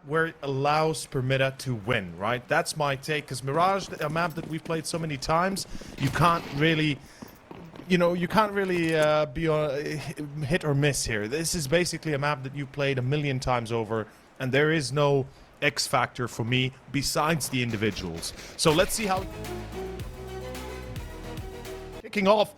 where it allows Permitta to win, right? That's my take, because Mirage, a map that we've played so many times, you can't really, you can't really be on hit or miss here. This is basically a map that you played a million times over, and there is no X factor for me besides the individuals. So let's see how... Kicking off.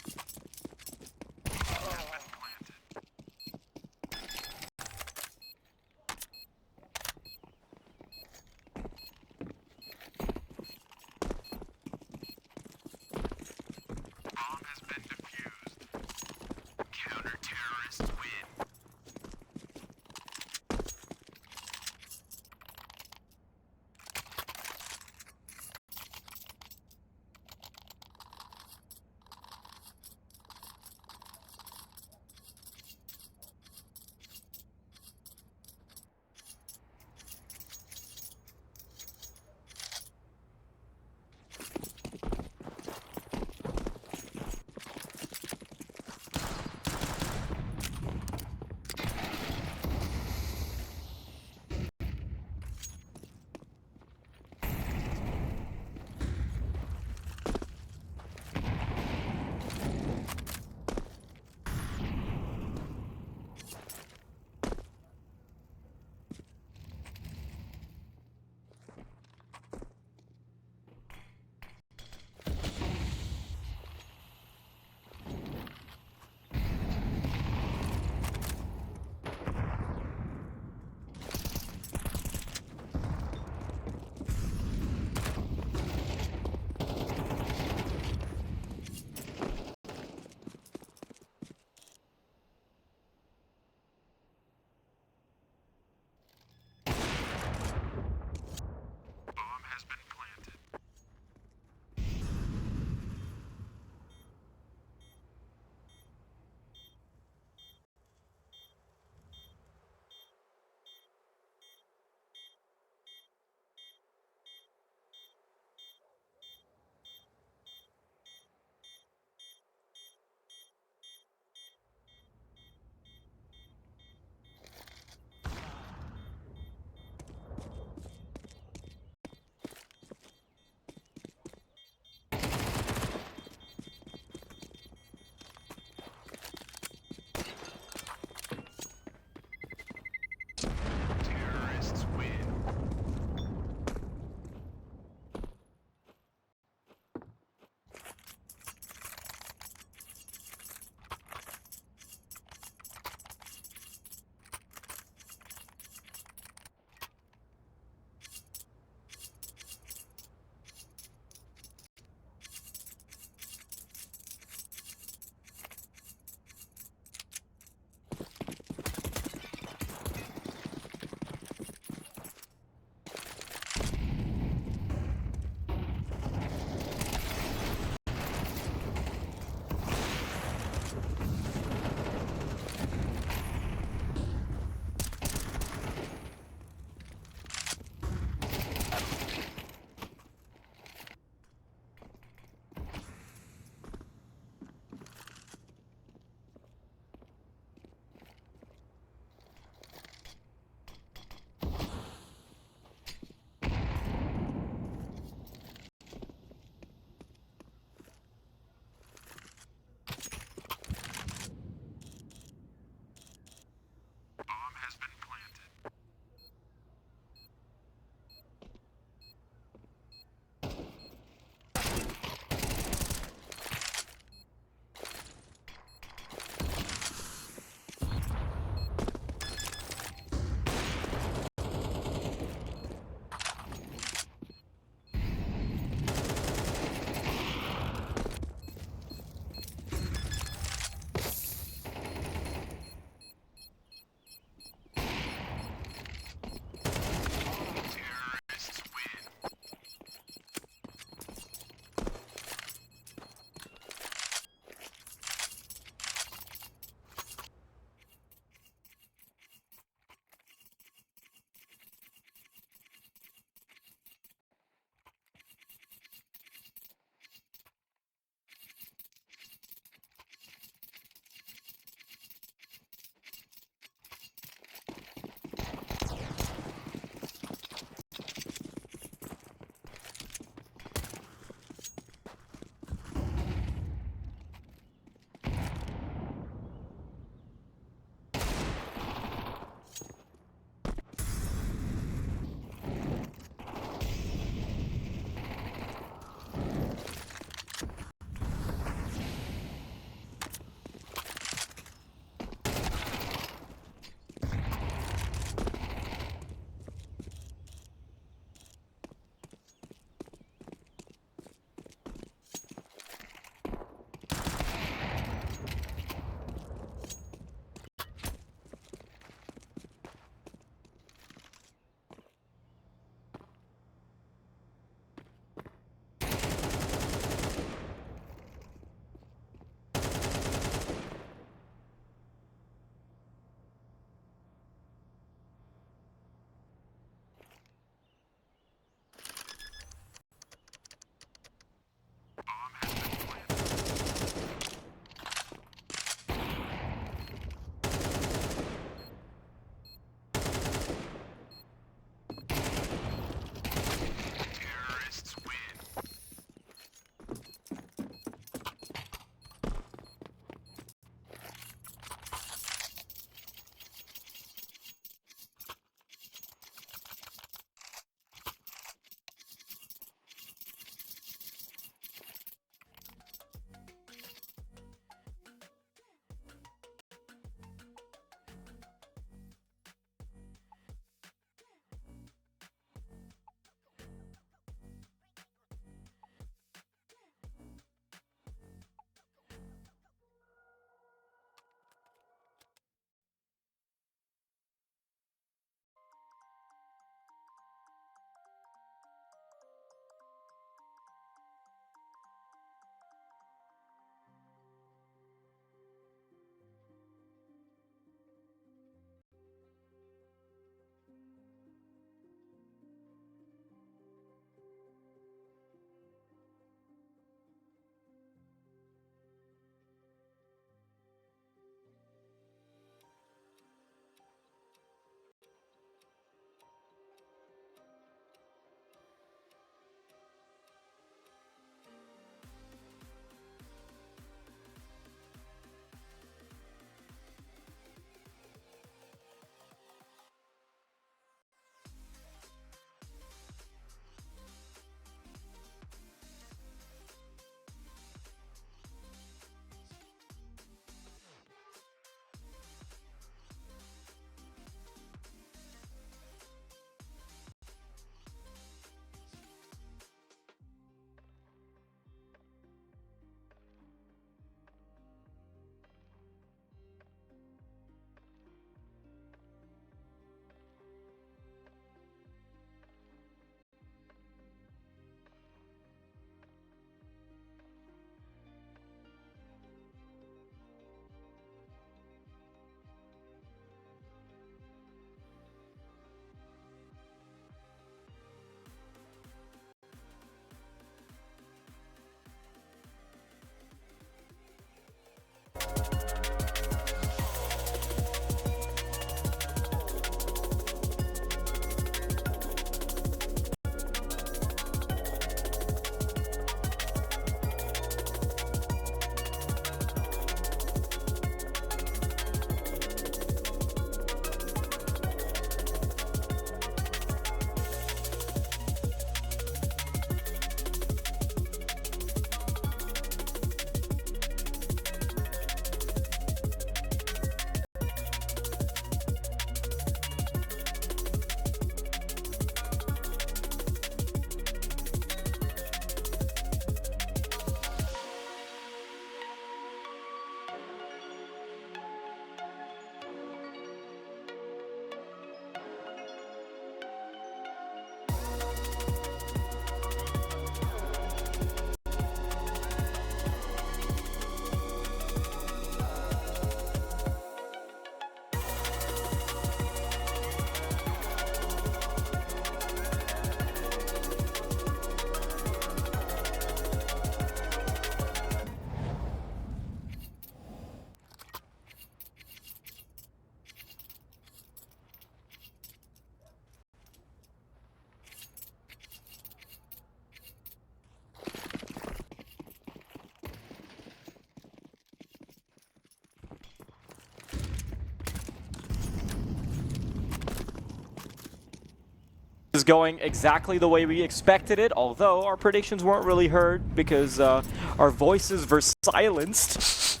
going exactly the way we expected it, although our predictions weren't really heard because our voices were silenced.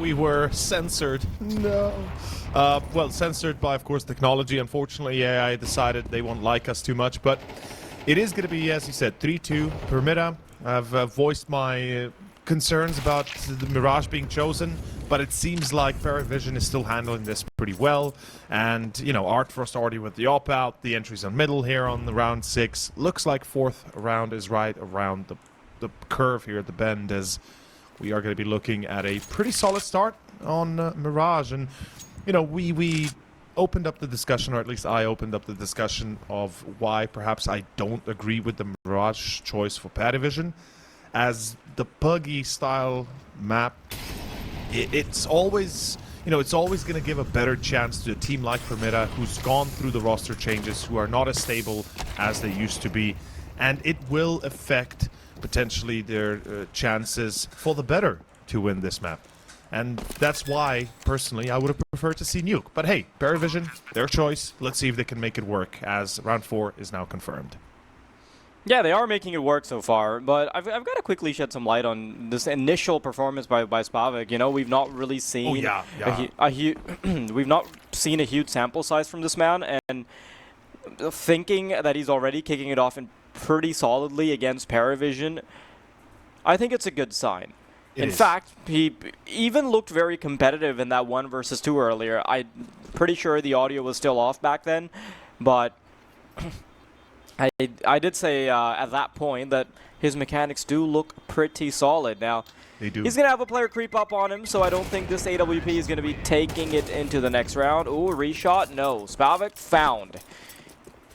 We were censored. No. Well, censored by, of course, technology. Unfortunately, AI decided they won't like us too much, but it is going to be, as you said, 3-2. Permitta. I've voiced my concerns about the Mirage being chosen, but it seems like PARIVISION is still handling this pretty well. And, you know, Art Frost already with the op-out, the entries on middle here on the round 6. Looks like fourth round is right around the curve here at the bend, as we are going to be looking at a pretty solid start on Mirage. And, you know, we opened up the discussion, or at least I opened up the discussion of why perhaps I don't agree with the Mirage choice for PARIVISION. As the Puggy style map, it's always, you know, it's always going to give a better chance to a team like Permitta, who's gone through the roster changes, who are not as stable as they used to be, and it will affect potentially their chances for the better to win this map. And that's why, personally, I would have preferred to see Nuke. But hey, PARIVISION, their choice. Let's see if they can make it work, as round 4 is now confirmed. Yeah, they are making it work so far, but I've got to quickly shed some light on this initial performance by Spavak. You know, we've not really seen we've not seen a huge sample size from this man, and thinking that he's already kicking it off in pretty solidly against PARIVISION, I think it's a good sign. In fact, he even looked very competitive in that 1 versus 2 earlier. I'm pretty sure the audio was still off back then, but I did say at that point that his mechanics do look pretty solid. Now, they do. He's going to have a player creep up on him, so I don't think this AWP is going to be taking it into the next round. Ooh, reshot? No. Spavak found.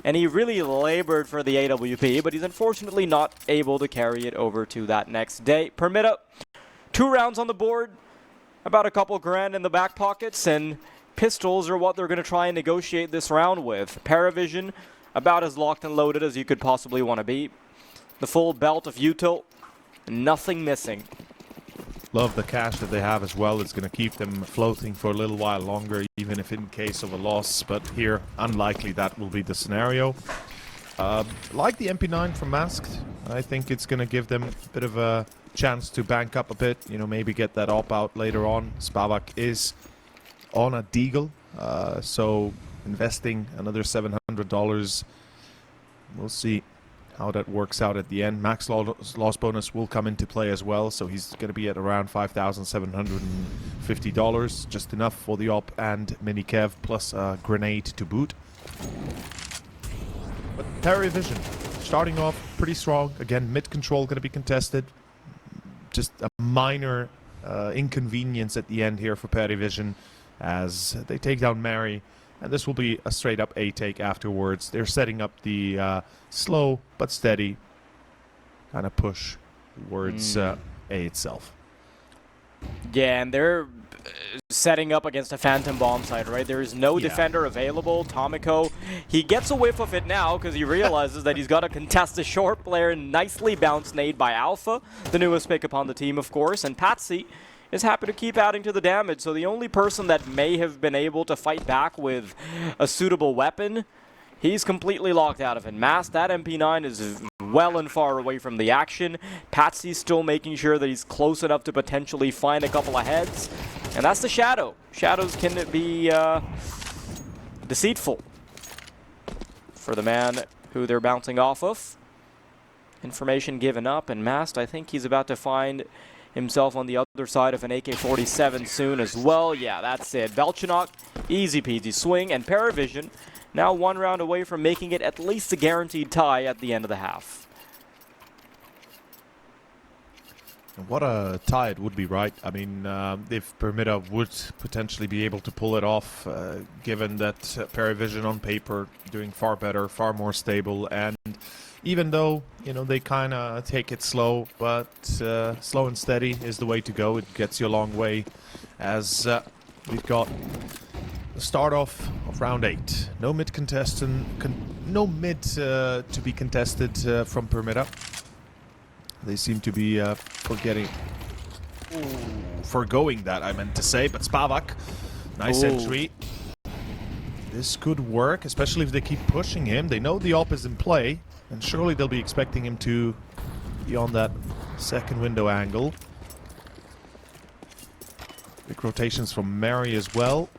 And he really labored for the AWP, but he's unfortunately not able to carry it over to that next day. Permitta, 2 rounds on the board, about a couple grand in the back pockets, and pistols are what they're going to try and negotiate this round with. PARIVISION, about as locked and loaded as you could possibly want to be. The full belt of util, nothing missing. Love the cash that they have as well. It's going to keep them floating for a little while longer, even if in case of a loss. But here, unlikely that will be the scenario. Like the MP9 from Masked, I think it's going to give them a bit of a chance to bank up a bit. You know, maybe get that op out later on. Spavak is on a deagle, so investing another $700. We'll see how that works out at the end. Max loss bonus will come into play as well, so he's going to be at around $5,750, just enough for the op and mini kev plus a grenade to boot. But PARIVISION starting off pretty strong. Again, mid control going to be contested. Just a minor inconvenience at the end here for PARIVISION as they take down Mary. And this will be a straight-up A take afterwards. They're setting up the slow but steady kind of push towards A itself. Yeah, and they're setting up against a Phantom Bomb site, right? There is no defender available. Tomiko, he gets a whiff of it now because he realizes that he's got to contest the short player. Nicely bounced nade by Alpha, the newest pick upon the team, of course. And Patsy is happy to keep adding to the damage. So the only person that may have been able to fight back with a suitable weapon, he's completely locked out of it. Mass, that MP9 is well and far away from the action. Patsy's still making sure that he's close enough to potentially find a couple of heads. And that's the Shadow. Shadows can be deceitful for the man who they're bouncing off of. Information given up, and Mast, I think he's about to find himself on the other side of an AK-47 soon as well. Yeah, that's it. Velchanok, easy peasy swing, and PARIVISION now 1 round away from making it at least a guaranteed tie at the end of the half. What a tie it would be, right? I mean, if Permitta would potentially be able to pull it off, given that PARIVISION on paper doing far better, far more stable, and even though, you know, they kind of take it slow, but slow and steady is the way to go. It gets you a long way, as we've got the start off of round 8. No mid contestant, no mid to be contested from Permitta. They seem to be forgoing that, I meant to say, but Spavak, nice entry. this could work, especially if they keep pushing him. They know the op is in play, and surely they'll be expecting him to be on that second window angle. Big rotations from Mary as well.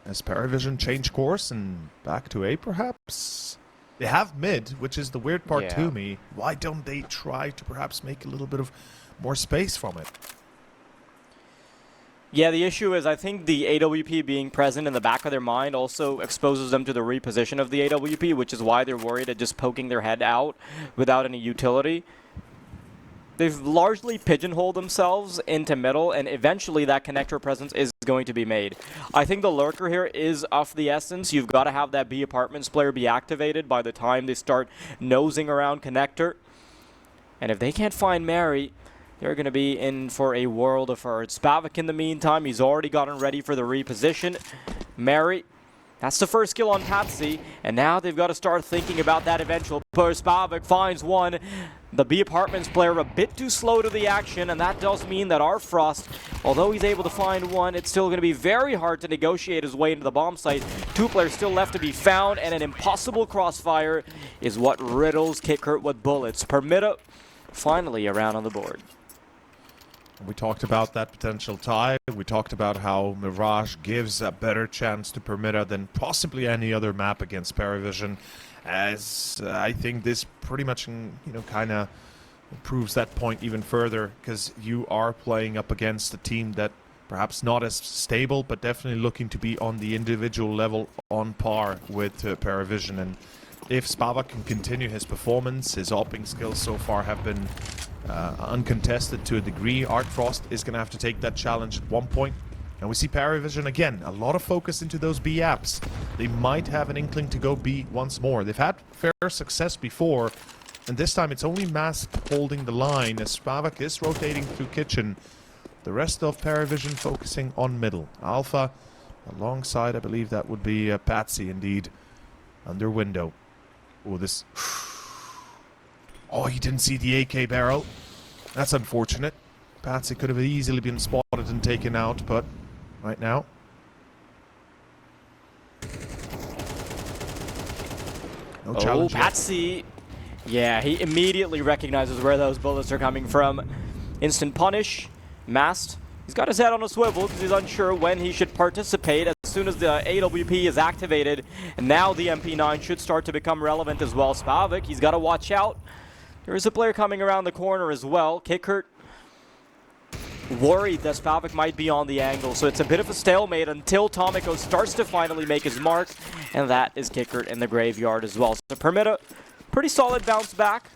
As PARIVISION change course and back to A, perhaps? They have mid, which is the weird part to me. Why don't they try to perhaps make a little bit of more space from it? Yeah, the issue is I think the AWP being present in the back of their mind also exposes them to the reposition of the AWP, which is why they're worried at just poking their head out without any utility. They've largely pigeonholed themselves into middle, and eventually that connector presence is going to be made. I think the lurker here is of the essence. You've got to have that B apartments player be activated by the time they start nosing around connector. And if they can't find Mary, they're going to be in for a world of hurt. Spavak, in the meantime, he's already gotten ready for the reposition. Mary, that's the first kill on Patsy, and now they've got to start thinking about that eventual push. Spavak finds one. The B Apartments player a bit too slow to the action, and that does mean that our Frost, although he's able to find one, it's still going to be very hard to negotiate his way into the bomb site. Two players still left to be found, and an impossible crossfire is what riddles Kickert with bullets. Permitta finally around on the board. We talked about that potential tie. We talked about how Mirage gives a better chance to Permitta than possibly any other map against PARIVISION, as I think this pretty much, kind of proves that point even further, because you are playing up against a team that perhaps not as stable, but definitely looking to be on the individual level on par with PARIVISION. And if Spavak can continue his performance, his opping skills so far have been uncontested to a degree. Frost is going to have to take that challenge at one point. And we see PARIVISION again, a lot of focus into those B apps. They might have an inkling to go B once more. They've had fair success before, and this time it's only Masked holding the line as Spavak is rotating through kitchen. The rest of PARIVISION focusing on middle. Alpha alongside, I believe that would be Patsy indeed, under window. Oh, this... Oh, he didn't see the AK barrel. That's unfortunate. Patsy could have easily been spotted and taken out, but right now. No challenge. Oh, Patsy. Yeah, he immediately recognizes where those bullets are coming from. Instant punish. Masked. He's got his head on a swivel because he's unsure when he should participate. As soon as the AWP is activated, and now the MP9 should start to become relevant as well. Spavak, he's got to watch out. There is a player coming around the corner as well. Kickert worried that Spavak might be on the angle, so it's a bit of a stalemate until Tomiko starts to finally make his mark, and that is Kickert in the graveyard as well. So Permitta, pretty solid bounce back.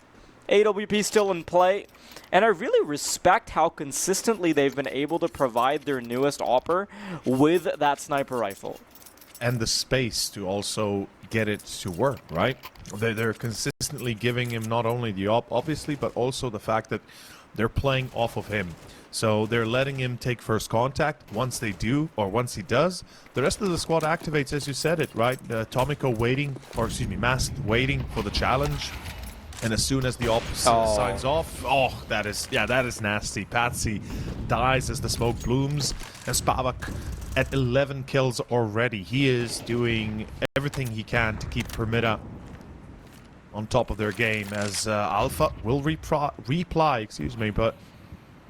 AWP still in play, and I really respect how consistently they've been able to provide their newest opper with that sniper rifle. And the space to also get it to work, right? They're consistently giving him not only the op, obviously, but also the fact that they're playing off of him. So they're letting him take first contact. Once they do, or once he does, the rest of the squad activates, as you said it, right? Tomiko waiting, or excuse me, Masked waiting for the challenge. And as soon as the op signs off, that is nasty. Patsy dies as the smoke blooms, and Spavak at 11 kills already. He is doing everything he can to keep Permitta on top of their game, as Alpha will reply, but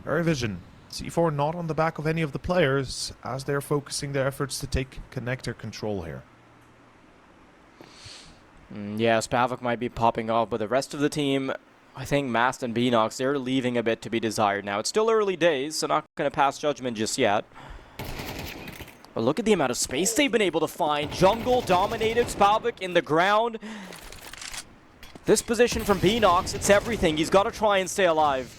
PARIVISION, C4 not on the back of any of the players, as they're focusing their efforts to take connector control here. Yeah, Spavak might be popping off, but the rest of the team, I think Masked and Beanox, they're leaving a bit to be desired now. It's still early days, so not going to pass judgment just yet. But look at the amount of space they've been able to find. Jungle dominated, Spavak in the ground. This position from Beanox, it's everything. He's got to try and stay alive.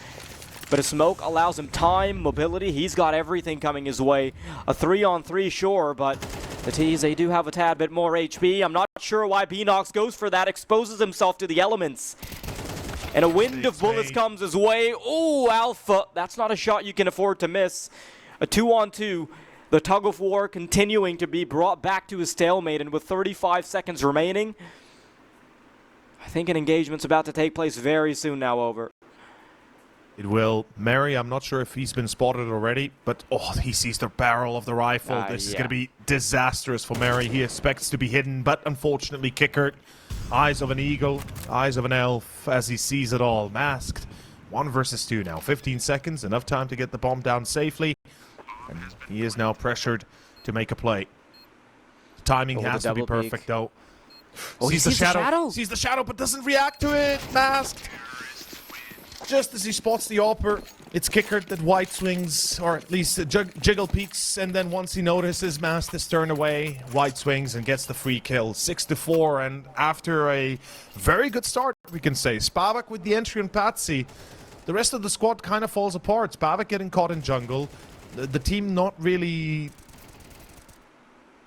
But a smoke allows him time, mobility. He's got everything coming his way. A 3-on-3, sure, but the T's, they do have a tad bit more HP. I'm not sure why Beanox goes for that, exposes himself to the elements. And a wind of bullets comes his way. Oh, Alpha, that's not a shot you can afford to miss. A 2-on-2. The tug of war continuing to be brought back to a stalemate, and with 35 seconds remaining, I think an engagement's about to take place very soon now. Over. It will. Mary, I'm not sure if he's been spotted already, but he sees the barrel of the rifle. This is going to be disastrous for Mary. He expects to be hidden, but unfortunately Kickert, eyes of an eagle, eyes of an elf, as he sees it all. Masked. 1 versus 2 now. 15 seconds, enough time to get the bomb down safely. And he is now pressured to make a play. The timing has to be perfect, though. Oh, he sees the shadow. Sees the shadow, but doesn't react to it. Masked. Just as he spots the AWPer, it's Kickert that white swings, or at least jiggle peeks, and then once he notices Masked is turned away, white swings and gets the free kill. 6-4, and after a very good start, we can say. Spavak with the entry on Patsy. The rest of the squad kind of falls apart. Spavak getting caught in jungle. The team not really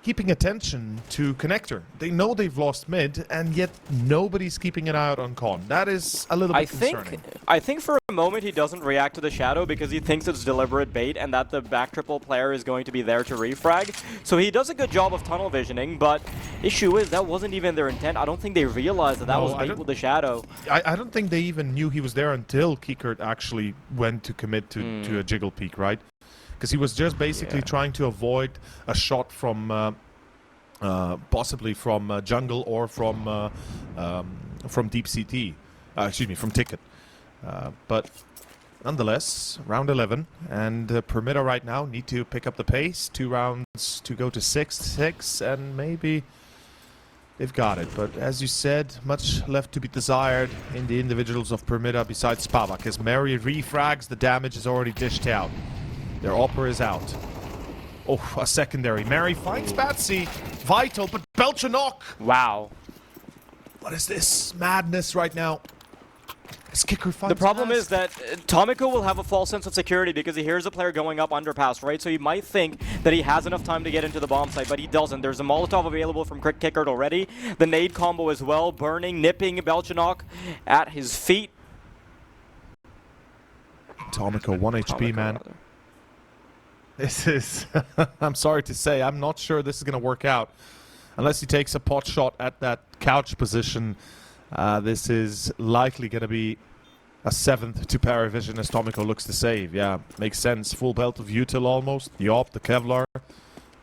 keeping attention to Connector. They know they've lost mid, and yet nobody's keeping an eye out on Con. That is a little bit concerning. I think for a moment he doesn't react to the shadow because he thinks it's deliberate bait and that the back triple player is going to be there to refrag. So he does a good job of tunnel visioning, but issue is that wasn't even their intent. I don't think they realized that was bait with the shadow. I don't think they even knew he was there until Kickert actually went to commit to a jiggle peek, right? Because he was just basically trying to avoid a shot from possibly from jungle or from deep CT. Excuse me, from Ticket. But nonetheless, round 11, and Permitta right now need to pick up the pace. 2 rounds to go to 6, and maybe they've got it. But as you said, much left to be desired in the individuals of Permitta besides Spavak. As Mary refrags, the damage is already dished out. Their AWPer is out. Oh, a secondary. Mary finds Patsy. Vital, but Belcher knock. Wow. What is this madness right now? This Kicker finds The problem is that Tomiko will have a false sense of security because he hears a player going up underpass, right? So he might think that he has enough time to get into the bomb site, but he doesn't. There's a Molotov available from Kickert already. The nade combo as well, burning, nipping Belchanok at his feet. Tomiko, 1 HP, man. This is, I'm sorry to say, I'm not sure this is going to work out. Unless he takes a pot shot at that couch position, this is likely going to be a 7th to PARIVISION as Tomiko looks to save. Yeah, makes sense. Full belt of util almost. The AWP, the Kevlar.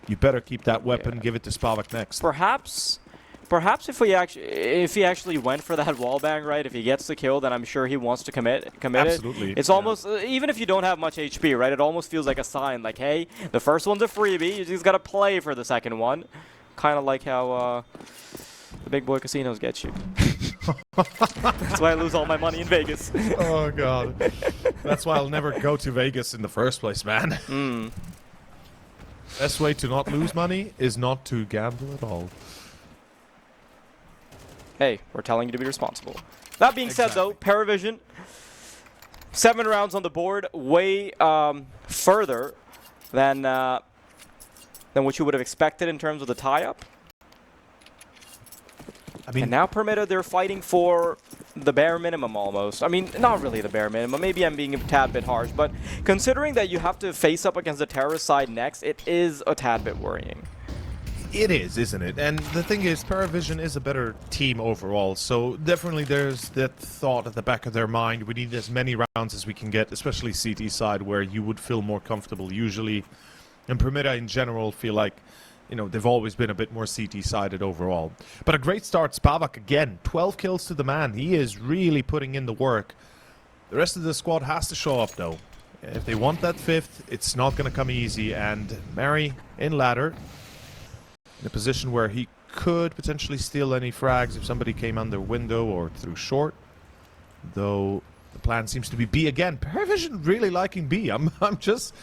You better keep that weapon, give it to Spavak next. Perhaps if he actually went for that wallbang, right? If he gets the kill, then I'm sure he wants to commit Absolutely. it. It's almost even if you don't have much HP, right? It almost feels like a sign, like, hey, the first one's a freebie. You just gotta play for the second one, kind of like how the big boy casinos get you. That's why I lose all my money in Vegas. Oh god, that's why I'll never go to Vegas in the first place, man. Best way to not lose money is not to gamble at all. Hey, we're telling you to be responsible. That being said, though, PARIVISION, 7 rounds on the board, way further than what you would have expected in terms of the tie-up. I mean, and now Permitta, they're fighting for the bare minimum almost. I mean, not really the bare minimum. Maybe I'm being a tad bit harsh, but considering that you have to face up against the terrorist side next, it is a tad bit worrying. It is, isn't it? And the thing is, PARIVISION is a better team overall, so definitely there's that thought at the back of their mind. We need as many rounds as we can get, especially CT side, where you would feel more comfortable usually. And Permitta in general feel like, you know, they've always been a bit more CT-sided overall. But a great start, Spavak again. 12 kills to the man. He is really putting in the work. The rest of the squad has to show up, though. If they want that 5th, it's not going to come easy. And Mary in ladder, in a position where he could potentially steal any frags if somebody came under window or through short. Though the plan seems to be B again. PARIVISION really liking B. I'm just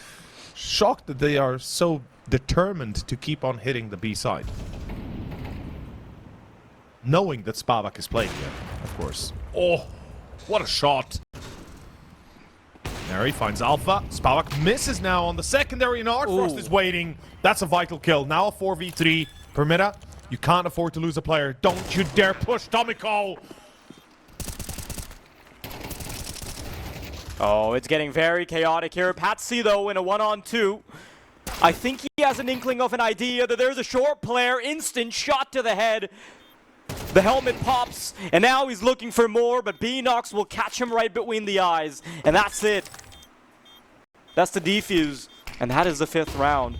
shocked that they are so determined to keep on hitting the B side. Knowing that Spavak is playing here, of course. Oh, what a shot. Mary finds Alpha. Spavak misses now on the secondary, and Artfrost is waiting. That's a vital kill. Now a 4v3. Permitta, you can't afford to lose a player. Don't you dare push Tomiko. Oh, it's getting very chaotic here. Patsy, though, in a 1-on-2. I think he has an inkling of an idea that there's a short player. Instant shot to the head. The helmet pops, and now he's looking for more, but Beanox will catch him right between the eyes, and that's it. That's the defuse, and that is the 5th round.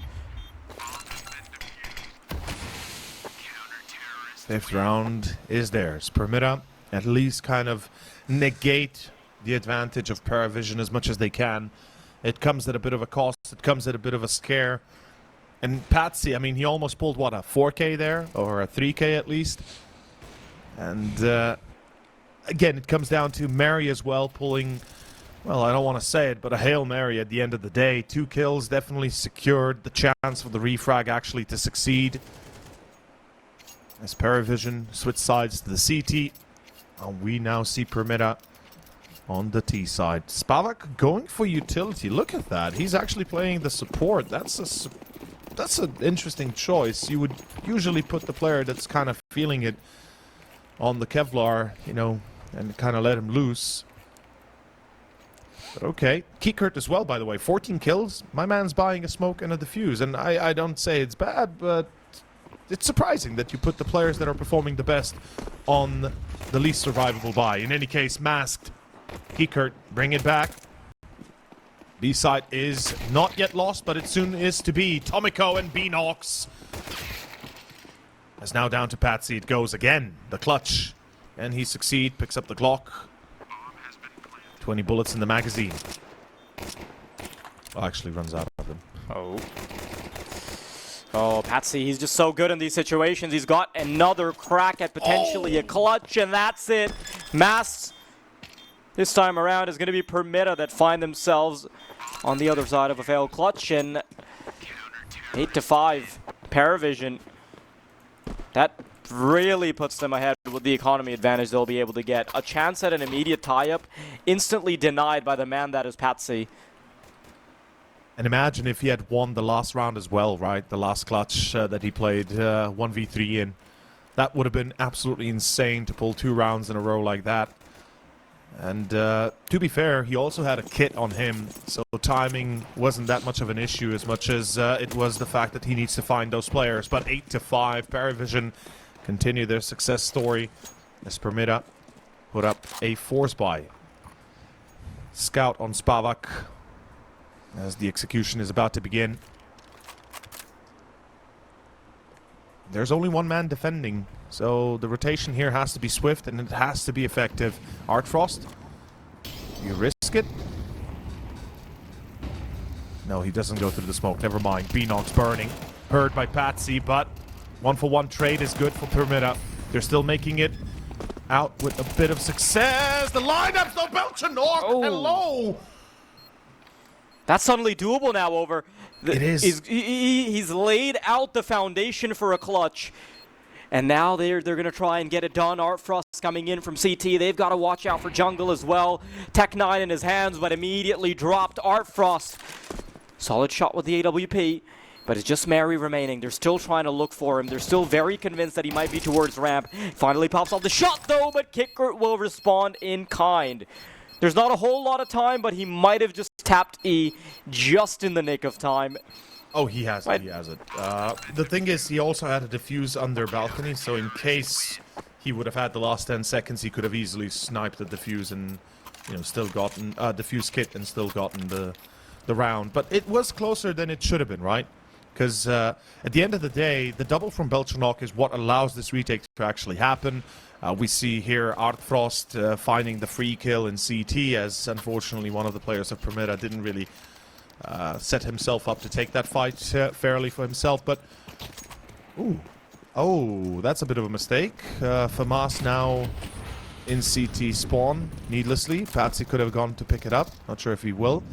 5th round is theirs. Permitta at least kind of negate the advantage of PARIVISION as much as they can. It comes at a bit of a cost. It comes at a bit of a scare. And Patsy, I mean, he almost pulled, what, a 4K there? Or a 3K at least? And again, it comes down to Mary as well pulling, well, I don't want to say it, but a Hail Mary at the end of the day. 2 kills definitely secured the chance for the refrag actually to succeed. As PARIVISION switch sides to the CT. And we now see Permitta on the T side. Spavak going for utility. Look at that. He's actually playing the support. That's an interesting choice. You would usually put the player that's kind of feeling it on the Kevlar, you know, and kind of let him loose. But okay. Kikert as well, by the way. 14 kills. My man's buying a smoke and a defuse. And I don't say it's bad, but it's surprising that you put the players that are performing the best on the least survivable buy. In any case, masked. Kikert, bring it back. B-side is not yet lost, but it soon is to be. Tomiko and Beanox. As now down to Patsy. It goes again. The clutch. And he succeeds. Picks up the Glock. 20 bullets in the magazine. Oh, actually runs out of them. Oh, Patsy, he's just so good in these situations. He's got another crack at potentially a clutch, and that's it. Masks this time around is going to be Permitta that find themselves on the other side of a failed clutch, and 8-5, PARIVISION. That really puts them ahead with the economy advantage they'll be able to get. A chance at an immediate tie-up, instantly denied by the man that is Patsy. And imagine if he had won the last round as well, right? The last clutch that he played 1v3 in. That would have been absolutely insane to pull 2 rounds in a row like that. And to be fair, he also had a kit on him, so timing wasn't that much of an issue as much as it was the fact that he needs to find those players. But 8-5, PARIVISION continue their success story as Permitta put up a force buy. Scout on Spavak as the execution is about to begin. There's only one man defending, so the rotation here has to be swift and it has to be effective. Artfrost, you risk it? No, he doesn't go through the smoke. Never mind. Beanox burning. Heard by Patsy, but 1-for-1 trade is good for Permitta. They're still making it out with a bit of success. The lineups, though, Belchanok. Oh. Hello. That's suddenly doable now over. It is. He's laid out the foundation for a clutch. And now they're going to try and get it done. Artfrost coming in from CT. They've got to watch out for jungle as well. Tech9 in his hands, but immediately dropped. Artfrost. Solid shot with the AWP. But it's just Mary remaining. They're still trying to look for him. They're still very convinced that he might be towards ramp. Finally pops off the shot, though, but Kickert will respond in kind. There's not a whole lot of time, but he might have just tapped E just in the nick of time. Oh, he has it. He has it. The thing is, he also had a defuse on their balcony, so in case he would have had the last 10 seconds, he could have easily sniped the defuse and, you know, still gotten defuse kit and still gotten the round. But it was closer than it should have been, right? Because at the end of the day, the double from Belchanok is what allows this retake to actually happen. We see here Artfrost finding the free kill in CT, as unfortunately one of the players of Permitta didn't really set himself up to take that fight fairly for himself. But, ooh, oh, that's a bit of a mistake. Famas now in CT spawn needlessly. Patsy could have gone to pick it up. Not sure if he will.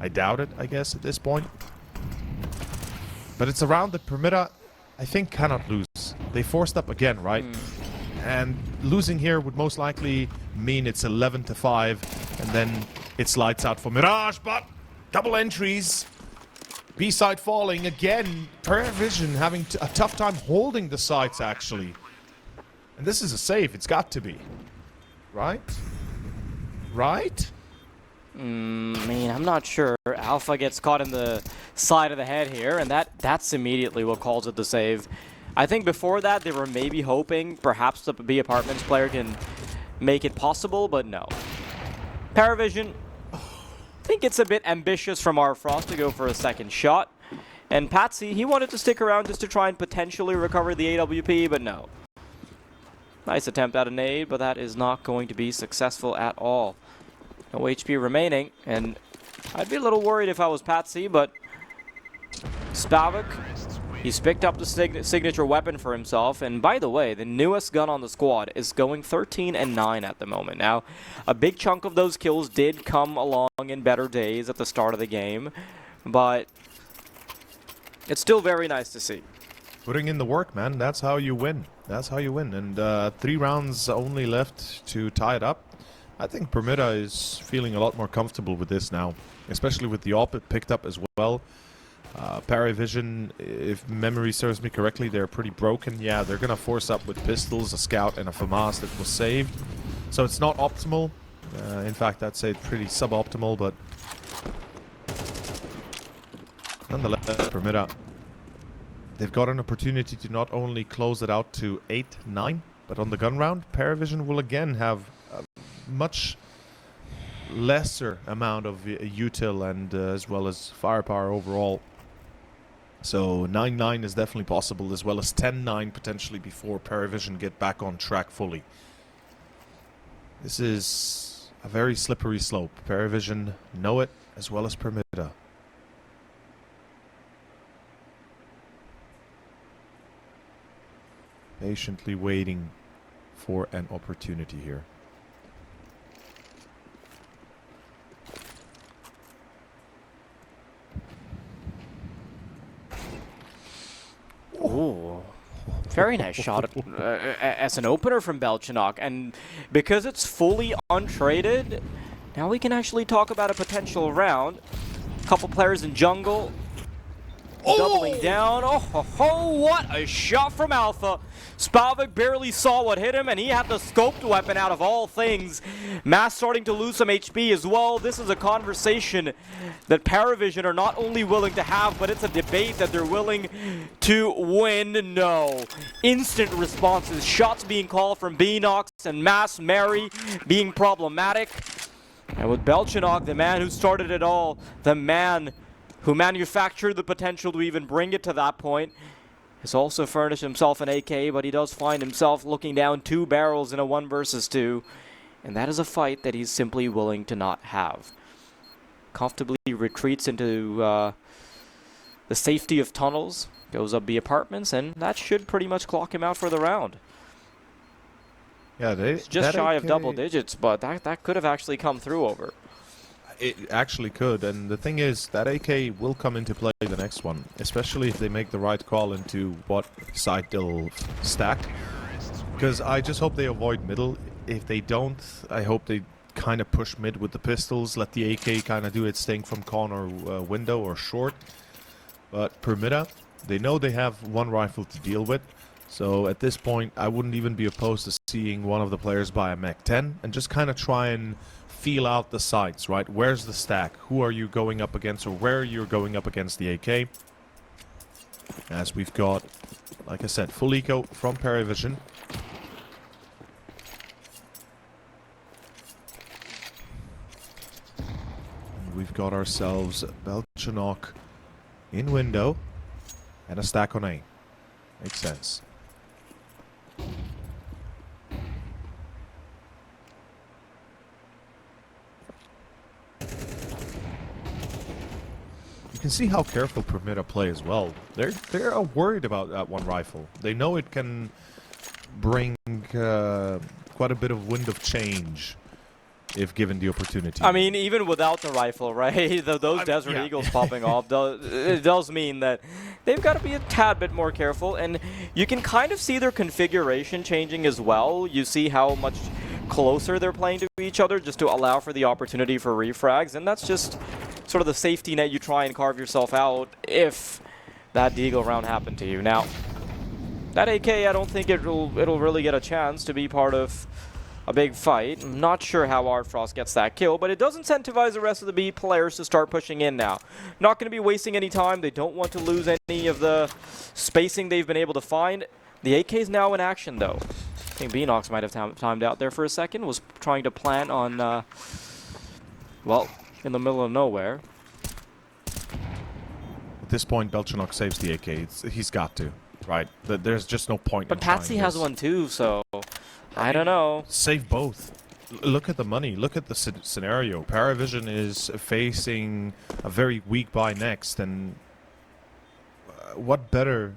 I doubt it, I guess, at this point. But it's a round that Permitta, I think, cannot lose. They forced up again, right? And losing here would most likely mean it's 11-5, and then it's lights out for Mirage, but double entries. B-side falling again. PARIVISION having a tough time holding the sites, actually. And this is a save, it's got to be. Right? Right? I mean, I'm not sure. Alpha gets caught in the side of the head here, and that's immediately what calls it the save. I think before that, they were maybe hoping perhaps the B Apartments player can make it possible, but no. PARIVISION, I think it's a bit ambitious from Frost to go for a second shot. And Patsy, he wanted to stick around just to try and potentially recover the AWP, but no. Nice attempt at a nade, but that is not going to be successful at all. No HP remaining, and I'd be a little worried if I was Patsy, but Spavak, he's picked up the signature weapon for himself, and by the way, the newest gun on the squad is going 13 and 9 at the moment. Now, a big chunk of those kills did come along in better days at the start of the game, but it's still very nice to see. Putting in the work, man. That's how you win. That's how you win. And 3 rounds only left to tie it up. I think Permitta is feeling a lot more comfortable with this now, especially with the AWP picked up as well. PARIVISION, if memory serves me correctly, they're pretty broken. Yeah, they're going to force up with pistols, a scout, and a FAMAS that was saved. So it's not optimal. In fact, I'd say it's pretty suboptimal, but nonetheless, Permitta, they've got an opportunity to not only close it out to 8-9, but on the gun round, PARIVISION will again have a much lesser amount of util and as well as firepower overall. So 9-9 is definitely possible, as well as 10-9 potentially before PARIVISION get back on track fully. This is a very slippery slope. PARIVISION know it as well as Permitta. Patiently waiting for an opportunity here. Ooh, very nice shot as an opener from Belchinok, and because it's fully untraded, now we can actually talk about a potential round. Couple players in jungle. Doubling down. Oh, ho, ho, what a shot from Alpha. Spavak barely saw what hit him, and he had the scoped weapon out of all things. Mass starting to lose some HP as well. This is a conversation that PARIVISION are not only willing to have, but it's a debate that they're willing to win. No. Instant responses. Shots being called from Beanox and Mass Mary being problematic. And with Belchinok, the man who started it all, the man who manufactured the potential to even bring it to that point, has also furnished himself an AK, but he does find himself looking down 2 barrels in a 1 versus 2, and that is a fight that he's simply willing to not have. Comfortably retreats into the safety of tunnels, goes up the apartments, and that should pretty much clock him out for the round. Yeah, it's just shy of double digits, but that could have actually come through over. It actually could, and the thing is, that AK will come into play the next one, especially if they make the right call into what side they'll stack. Because I just hope they avoid middle. If they don't, I hope they kind of push mid with the pistols, let the AK kind of do its thing from corner, window, or short. But Permitta, they know they have 1 rifle to deal with, so at this point, I wouldn't even be opposed to seeing one of the players buy a Mech 10 and just kind of try and feel out the sides, right? Where's the stack? Who are you going up against, or where you're going up against the AK? As we've got, like I said, full eco from PARIVISION. And we've got ourselves Belchinok in window and a stack on A. Makes sense. You can see how careful Permitta play as well. They're worried about that 1 rifle. They know it can bring quite a bit of wind of change if given the opportunity. I mean, even without the rifle, right? Those Desert Eagles popping off, it does mean that they've got to be a tad bit more careful, and you can kind of see their configuration changing as well. You see how much closer they're playing to each other just to allow for the opportunity for refrags, and that's just sort of the safety net you try and carve yourself out if that Deagle round happened to you. Now, that AK, I don't think it'll really get a chance to be part of a big fight. I'm not sure how Artfrost gets that kill, but it does incentivize the rest of the B players to start pushing in now. Not going to be wasting any time. They don't want to lose any of the spacing they've been able to find. The AK is now in action, though. I think Beanox might have timed out there for a second. Was trying to plant on, well, in the middle of nowhere. At this point, Belchanok saves the AK. He's got to, right? There's just no point But in trying Patsy has this. one too, so I don't know. Save both. Look at the money. Look at the scenario. PARIVISION is facing a very weak buy next, and what better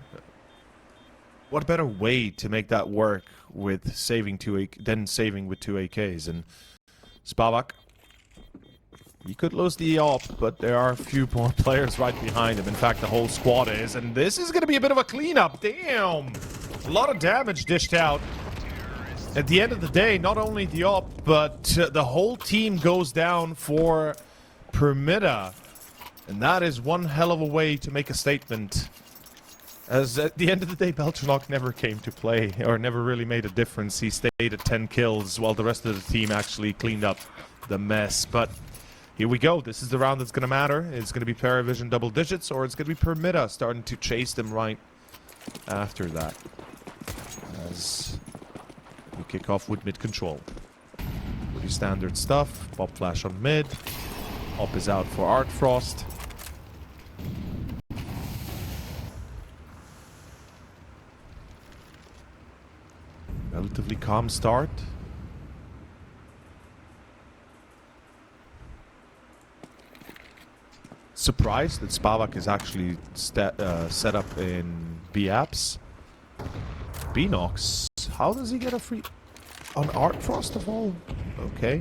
way to make that work with saving than saving with 2 AKs? And Spavak, he could lose the op, but there are a few more players right behind him. In fact, the whole squad is, and this is going to be a bit of a cleanup. Damn! A lot of damage dished out. At the end of the day, not only the op, but the whole team goes down for Permitta. And that is one hell of a way to make a statement. As at the end of the day, Belchanok never came to play, or never really made a difference. He stayed at 10 kills, while the rest of the team actually cleaned up the mess. But here we go. This is the round that's going to matter. It's going to be PARIVISION double digits, or it's going to be Permitta starting to chase them right after that. As we kick off with mid control. Pretty standard stuff. Pop flash on mid. Op is out for Artfrost. Relatively calm start. Surprised that Spavak is actually set up in B-Apps. Beanox, how does he get a free... on Artfrost of all? Okay.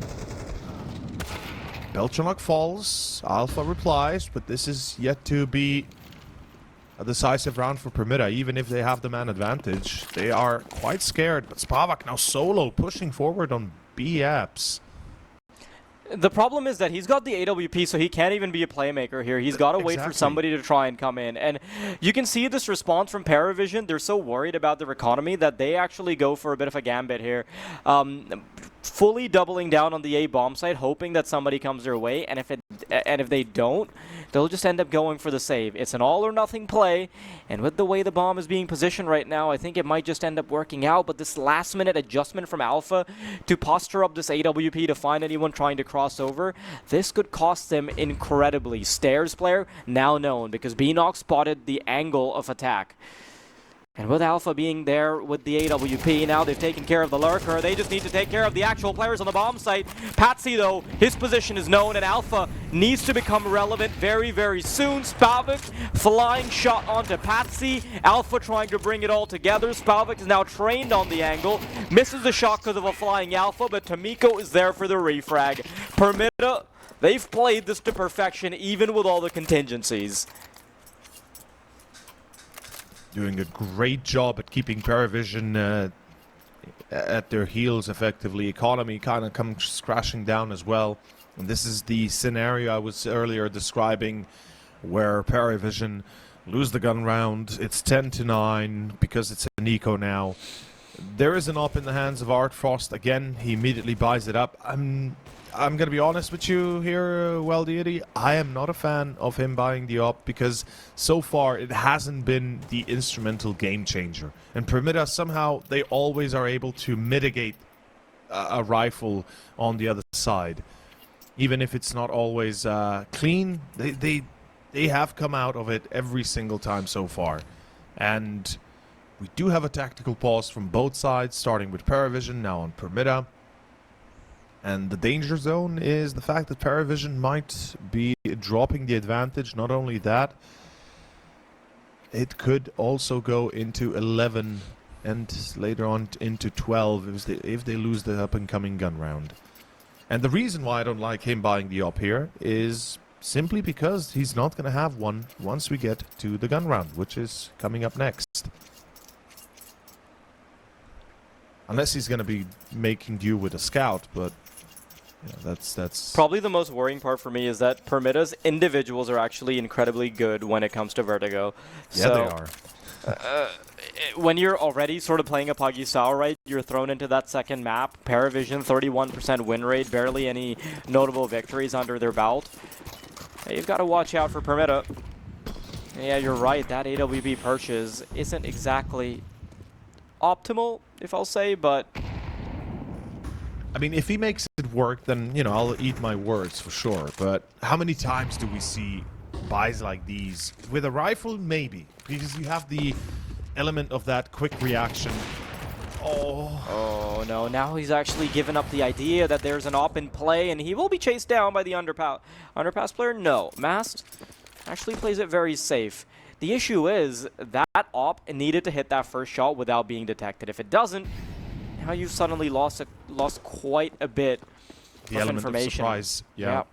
Belchanok falls, Alpha replies, but this is yet to be a decisive round for Permitta. Even if they have the man advantage, they are quite scared. But Spavak now solo, pushing forward on B-Apps. The problem is that he's got the AWP, so he can't even be a playmaker here. He's got to wait for somebody to try and come in. And you can see this response from PARIVISION. They're so worried about their economy that they actually go for a bit of a gambit here. Fully doubling down on the A bomb site, hoping that somebody comes their way. And if they don't, they'll just end up going for the save. It's an all or nothing play. And with the way the bomb is being positioned right now, I think it might just end up working out. But this last minute adjustment from Alpha to posture up this AWP to find anyone trying to cross over, this could cost them incredibly. Stairs player now known because Beanox spotted the angle of attack. And with Alpha being there with the AWP, now they've taken care of the lurker. They just need to take care of the actual players on the bomb site. Patsy, though, his position is known, and Alpha needs to become relevant very, very soon. Spavak, flying shot onto Patsy. Alpha trying to bring it all together. Spavak is now trained on the angle. Misses the shot because of a flying Alpha, but Tomiko is there for the refrag. Permitta, they've played this to perfection, even with all the contingencies. Doing a great job at keeping PARIVISION at their heels effectively. Economy kind of comes crashing down as well. And this is the scenario I was earlier describing where PARIVISION lose the gun round. It's 10-9 because it's an eco now. There is an op in the hands of Artfrost. Again, he immediately buys it up. I'm going to be honest with you here, Well Deity. I am not a fan of him buying the op because so far it hasn't been the instrumental game changer. And Permitta, somehow, they always are able to mitigate a rifle on the other side. Even if it's not always clean, they have come out of it every single time so far. And we do have a tactical pause from both sides, starting with PARIVISION, now on Permitta. And the danger zone is the fact that PARIVISION might be dropping the advantage. Not only that, it could also go into 11 and later on into 12 if they lose the up-and-coming gun round. And the reason why I don't like him buying the op here is simply because he's not going to have one once we get to the gun round, which is coming up next. Unless he's going to be making do with a scout, but yeah, that's probably the most worrying part for me is that Permitta's individuals are actually incredibly good when it comes to Vertigo. Yeah, they are. when you're already sort of playing a Puggy style, right, you're thrown into that second map. PARIVISION, 31% win rate, barely any notable victories under their belt. You've got to watch out for Permitta. Yeah, you're right, that AWB purchase isn't exactly optimal, if I'll say, but... I mean, if he makes it work, then, you know, I'll eat my words for sure. But how many times do we see buys like these? With a rifle, maybe. Because you have the element of that quick reaction. Oh no, now he's actually given up the idea that there's an op in play, and he will be chased down by the underpass player. No, Mast actually plays it very safe. The issue is that op needed to hit that first shot without being detected. If it doesn't, now you've suddenly lost quite a bit The of element information. of surprise. Yeah.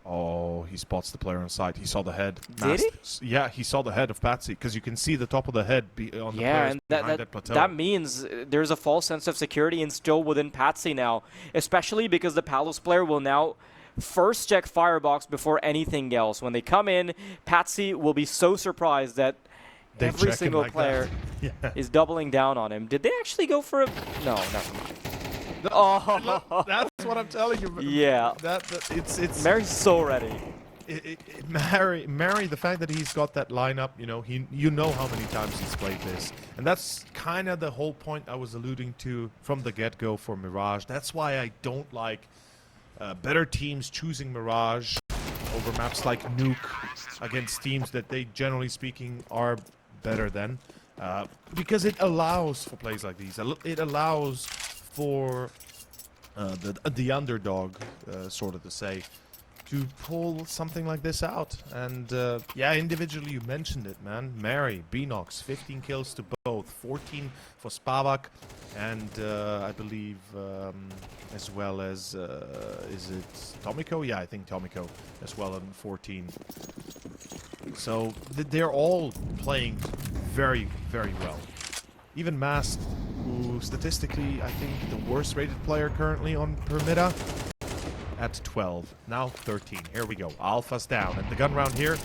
Oh, he spots the player on side. He saw the head. Did he? Yeah, he saw the head of Patsy, because you can see the top of the head on the players and behind that plateau. that means there's a false sense of security instilled within Patsy now, especially because the Palos player will now first check Firebox before anything else. When they come in, Patsy will be so surprised that every single player is doubling down on him. Did they actually go for a... No, never mind. Oh, that's what I'm telling you. Yeah. It's Mary's so ready. Mary, the fact that he's got that lineup, you know how many times he's played this, and that's kind of the whole point I was alluding to from the get-go for Mirage. That's why I don't like better teams choosing Mirage over maps like Nuke against teams that they, generally speaking, are better than, because it allows for plays like these. It allows for the underdog, sort of to say, to pull something like this out. And yeah, individually you mentioned it, man. Mary, Beanox, 15 kills to both, 14 for Spavak, and I believe as well as, is it Tomiko? Yeah, I think Tomiko as well on 14. So they're all playing very, very well. Even Mast, who statistically, I think, the worst rated player currently on Permitta, at 12. Now 13. Here we go. Alpha's down. And the gun round here,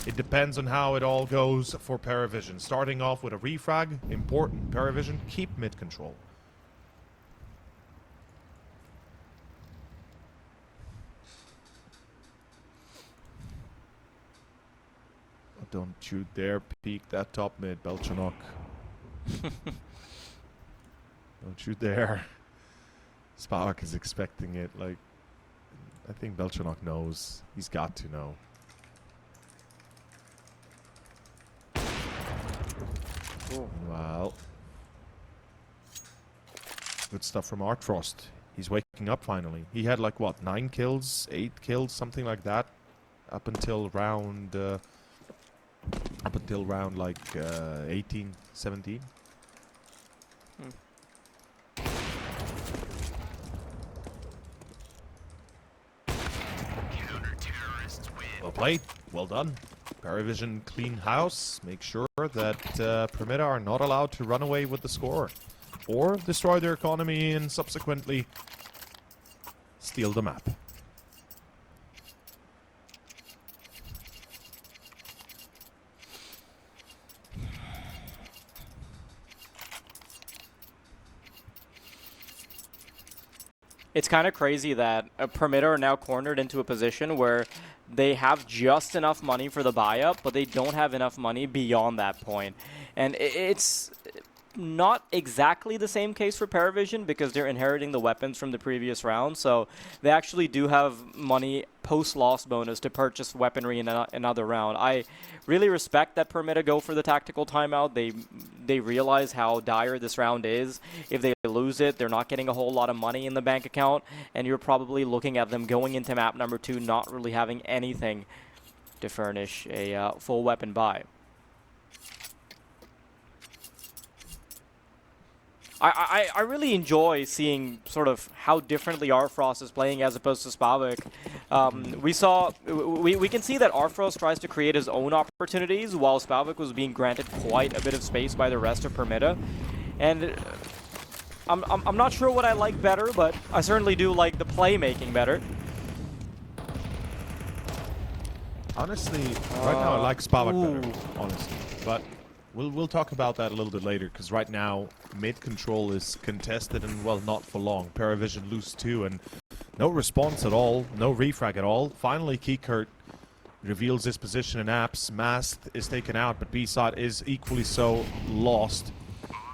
it depends on how it all goes for PARIVISION. Starting off with a refrag, important. PARIVISION, keep mid control. Don't you dare peek that top mid, Belchanok. Don't you dare. Spavak is expecting it. Like, I think Belchanok knows. He's got to know. Cool. Well, good stuff from Artfrost. He's waking up finally. He had like what, 9 kills, 8 kills, something like that, up until round like 18, 17. Well played. Well done. PARIVISION clean house. Make sure that Permitta are not allowed to run away with the score or destroy their economy and subsequently steal the map. It's kind of crazy that Permitta are now cornered into a position where they have just enough money for the buy-up, but they don't have enough money beyond that point. And it's not exactly the same case for PARIVISION because they're inheriting the weapons from the previous round, so they actually do have money post-loss bonus to purchase weaponry in another round. I really respect that Permitta go for the tactical timeout. They realize how dire this round is. If they lose it, they're not getting a whole lot of money in the bank account, and you're probably looking at them going into map number 2 not really having anything to furnish a full weapon buy. I really enjoy seeing sort of how differently Arfrost is playing as opposed to Spavak. We can see that Arfrost tries to create his own opportunities while Spavak was being granted quite a bit of space by the rest of Permitta. And I'm not sure what I like better, but I certainly do like the playmaking better. Honestly, right now I like Spavak better, honestly. But We'll talk about that a little bit later, because right now mid control is contested and, well, not for long. PARIVISION lose 2 and no response at all, no refrag at all. Finally, Keycurt reveals his position in apps. Mast is taken out, but B-side is equally so lost,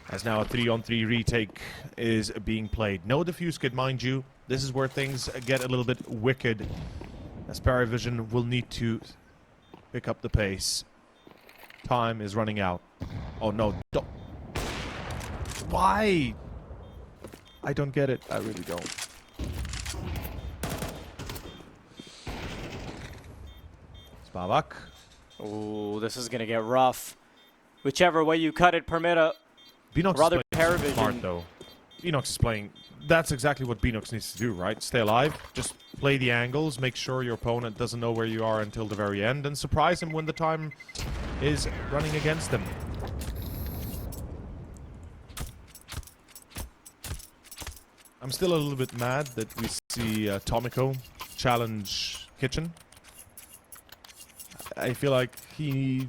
as now a 3-on-3 retake is being played. No defuse kit, mind you. This is where things get a little bit wicked, as PARIVISION will need to pick up the pace. Time is running out. Oh no, don't. Why? I don't get it. I really don't. Spavak. Oh, this is gonna get rough. Whichever way you cut it, Permitta. Beanox Rather is playing PARIVISION. smart though. Beanox is playing. That's exactly what Beanox needs to do, right? Stay alive. Just play the angles. Make sure your opponent doesn't know where you are until the very end, and surprise him when the time is running against him. I'm still a little bit mad that we see Tomiko challenge Kitchen. I feel like he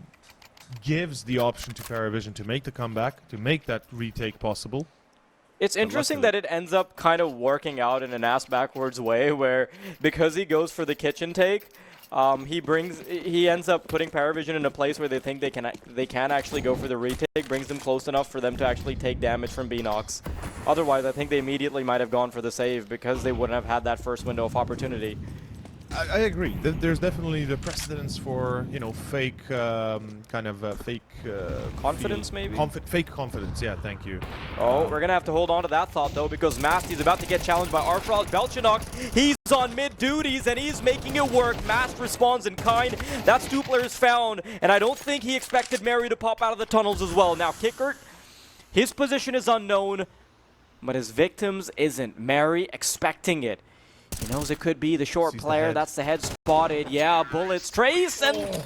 gives the option to PARIVISION to make the comeback, to make that retake possible. It's interesting that it ends up kind of working out in an ass-backwards way, where because he goes for the kitchen take, he ends up putting PARIVISION in a place where they think they can actually go for the retake, brings them close enough for them to actually take damage from Beanox. Otherwise, I think they immediately might have gone for the save because they wouldn't have had that first window of opportunity. I agree. There's definitely the precedence for, you know, fake, fake... confidence, maybe? Fake confidence, yeah, thank you. Oh, we're going to have to hold on to that thought, though, because Masty's about to get challenged by Arfrost. Belchinox, he's on mid-duties, and he's making it work. Mast responds in kind. That's 2 players found, and I don't think he expected Mary to pop out of the tunnels as well. Now, Keycurt, his position is unknown, but his victims isn't. Mary expecting it. He knows it could be the short player. That's the head spotted. Yeah, bullets. Trace, and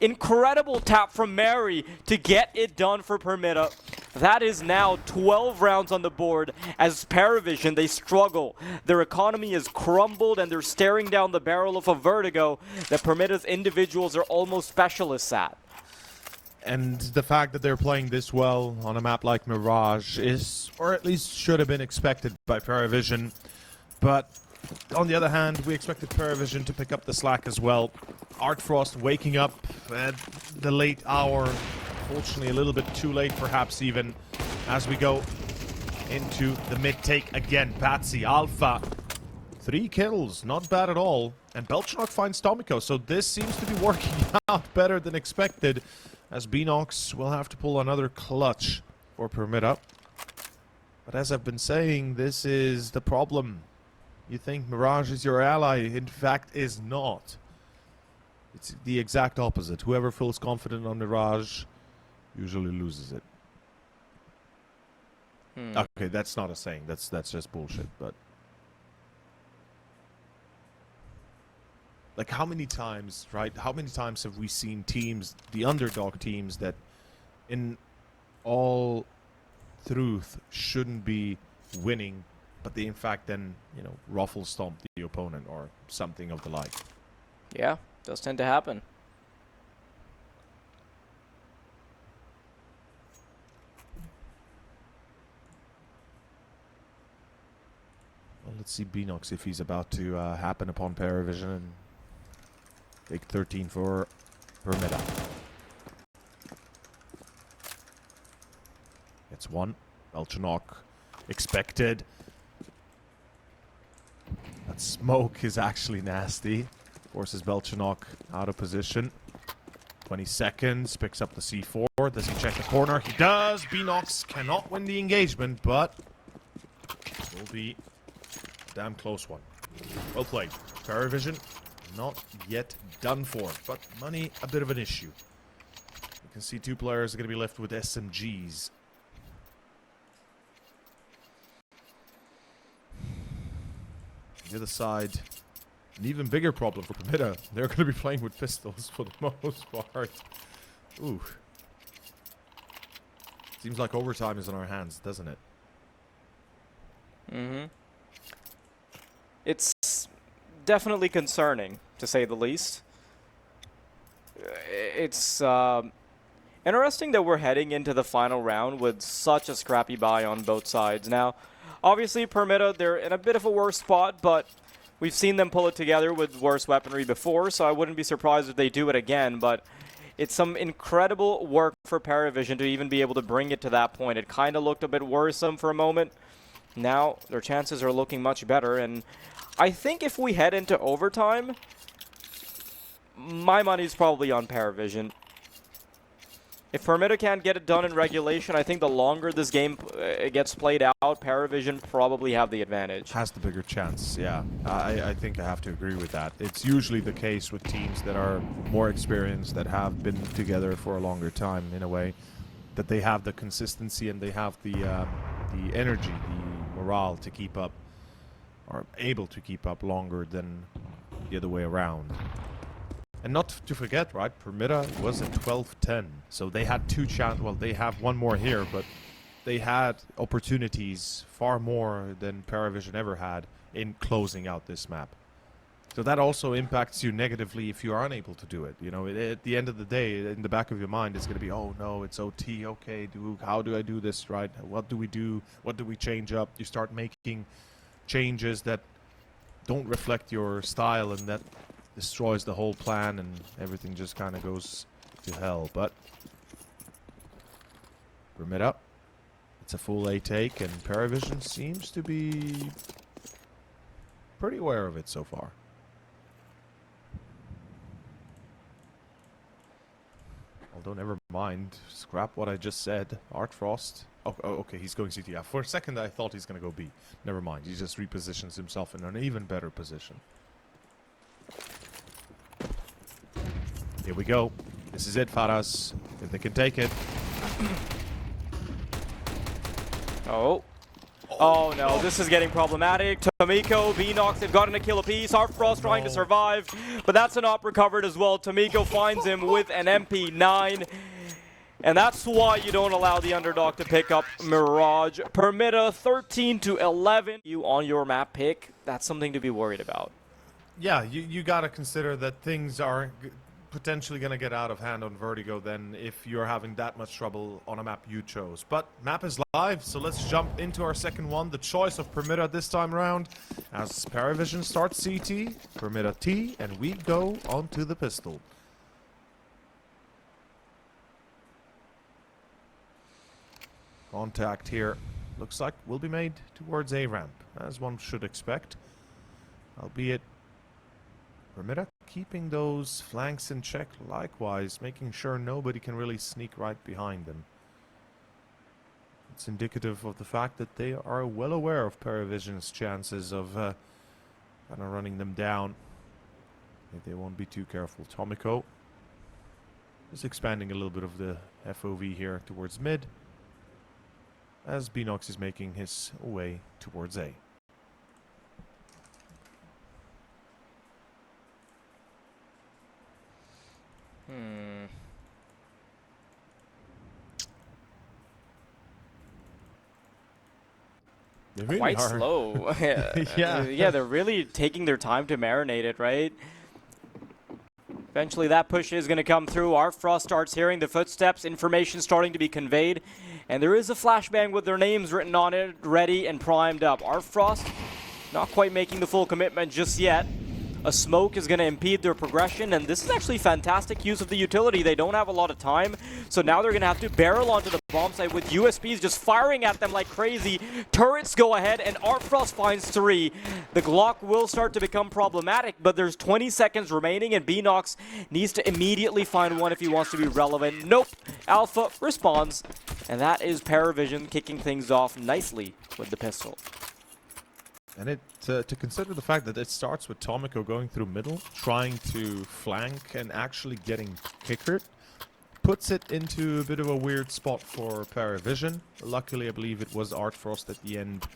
incredible tap from Mary to get it done for Permitta. That is now 12 rounds on the board as PARIVISION, they struggle. Their economy is crumbled and they're staring down the barrel of a vertigo that Permitta's individuals are almost specialists at. And the fact that they're playing this well on a map like Mirage is, or at least should have been expected by PARIVISION. But on the other hand, we expected PARIVISION to pick up the slack as well. Artfrost waking up at the late hour. Fortunately, a little bit too late, perhaps even, as we go into the mid-take again. Patsy, Alpha, 3 kills, not bad at all. And Belchinox finds Tomiko, so this seems to be working out better than expected, as Beanox will have to pull another clutch for Permitta. But as I've been saying, this is the problem. You think Mirage is your ally, in fact is not. It's the exact opposite. Whoever feels confident on Mirage usually loses it. Okay, that's not a saying. That's just bullshit, but like, how many times, right? How many times have we seen teams, the underdog teams, that in all truth shouldn't be winning, but they in fact then, you know, ruffle stomp the opponent or something of the like. Yeah, does tend to happen. Well, let's see Beanox if he's about to happen upon PARIVISION and take 13 for Permitta. It's 1. Belchinox expected. That smoke is actually nasty. Forces Belchinox out of position. 20 seconds. Picks up the C4. Does he check the corner? He does. Beanox cannot win the engagement, but will be a damn close one. Well played. PARIVISION not yet done for, but money a bit of an issue. You can see 2 players are going to be left with SMGs. The other side, an even bigger problem for Permitta. They're going to be playing with pistols for the most part. Ooh. Seems like overtime is in our hands, doesn't it? Mm-hmm. It's definitely concerning, to say the least. It's Interesting that we're heading into the final round with such a scrappy buy on both sides. Now, obviously, Permitta, they're in a bit of a worse spot, but we've seen them pull it together with worse weaponry before, so I wouldn't be surprised if they do it again, but it's some incredible work for PARIVISION to even be able to bring it to that point. It kind of looked a bit worrisome for a moment. Now, their chances are looking much better, and I think if we head into overtime, my money's probably on PARIVISION. If Permitta can't get it done in regulation, I think the longer this game gets played out, PARIVISION probably have the advantage. Has the bigger chance, yeah. I think I have to agree with that. It's usually the case with teams that are more experienced, that have been together for a longer time, in a way, that they have the consistency and they have the energy, the morale to keep up, or able to keep up longer than the other way around. And not to forget, right, Permitta was at 12-10, so they had two chances. Well, they have one more here, but they had opportunities far more than PARIVISION ever had in closing out this map. So that also impacts you negatively if you are unable to do it. You know, at the end of the day, in the back of your mind, it's going to be, oh no, it's OT, okay, how do I do this, right? What do we do? What do we change up? You start making changes that don't reflect your style, and that destroys the whole plan, and everything just kind of goes to hell. But Permitta, it's a full A take, and PARIVISION seems to be pretty aware of it so far. Although, never mind. Scrap what I just said. Artfrost. Oh, okay, he's going CT. Yeah, for a second I thought he's going to go B. Never mind. He just repositions himself in an even better position. Here we go. This is it, Faras. If they can take it. Oh. Oh no, this is getting problematic. Tomiko, Beenox, they've gotten a kill apiece. Artfrost trying to survive, but that's an op recovered as well. Tomiko finds him with an MP9. And that's why you don't allow the underdog to pick up Mirage. Permitta 13-11. You on your map pick, that's something to be worried about. Yeah, you got to consider that things are potentially going to get out of hand on Vertigo then if you're having that much trouble on a map you chose. But map is live, so let's jump into our second one. The choice of Permitta this time around, as PARIVISION starts CT, Permitta T, and we go onto the pistol. Contact here looks like will be made towards A ramp, as one should expect, albeit Permitta keeping those flanks in check, likewise making sure nobody can really sneak right behind them. It's indicative of the fact that they are well aware of PARIVISION's chances of kind of running them down. They won't be too careful. Tomiko is expanding a little bit of the FOV here towards mid, as Beenox is making his way towards A. Really quite slow. Yeah, they're really taking their time to marinate it, right? Eventually that push is going to come through. Artfrost starts hearing the footsteps, information starting to be conveyed, and there is a flashbang with their names written on it, ready and primed up. Artfrost not quite making the full commitment just yet. A smoke is going to impede their progression, and this is actually fantastic use of the utility. They don't have a lot of time, so now they're going to have to barrel onto the bomb site with USBs just firing at them like crazy. Turrets go ahead, and Artfrost finds 3. The Glock will start to become problematic, but there's 20 seconds remaining, and Beenox needs to immediately find one if he wants to be relevant. Nope. Alpha responds, and that is PARIVISION kicking things off nicely with the pistol. And to consider the fact that it starts with Tomiko going through middle, trying to flank and actually getting kickered, puts it into a bit of a weird spot for PARIVISION. Luckily, I believe it was Artfrost at the end.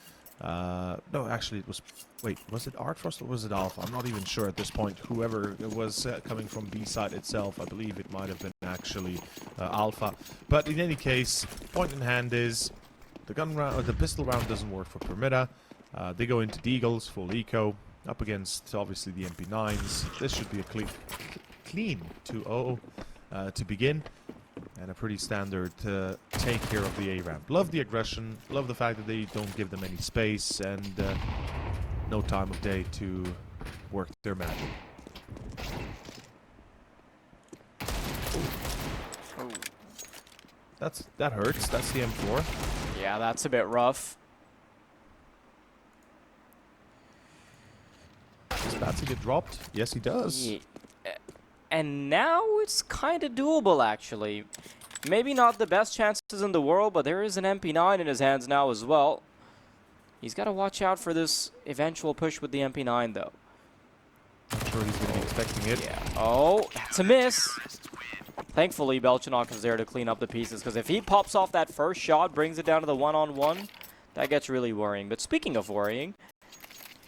No, actually it was... Wait, was it Artfrost or was it Alpha? I'm not even sure at this point. Whoever it was coming from B side itself, I believe it might have been actually Alpha. But in any case, point in hand is the gun round, or the pistol round doesn't work for Permitta. They go into Deagles, full eco, up against obviously the MP9s. This should be a clean 2-0 to begin. And a pretty standard take here of the A ramp. Love the aggression, love the fact that they don't give them any space, and no time of day to work their magic. That hurts. That's the M4. Yeah, that's a bit rough. Does Batsy get dropped? Yes, he does. Yeah. And now it's kind of doable, actually. Maybe not the best chances in the world, but there is an MP9 in his hands now as well. He's got to watch out for this eventual push with the MP9, though. Not sure he's going to be expecting it. Yeah. Oh, that's a miss. Thankfully, Belchanok is there to clean up the pieces, because if he pops off that first shot, brings it down to the one-on-one, that gets really worrying. But speaking of worrying,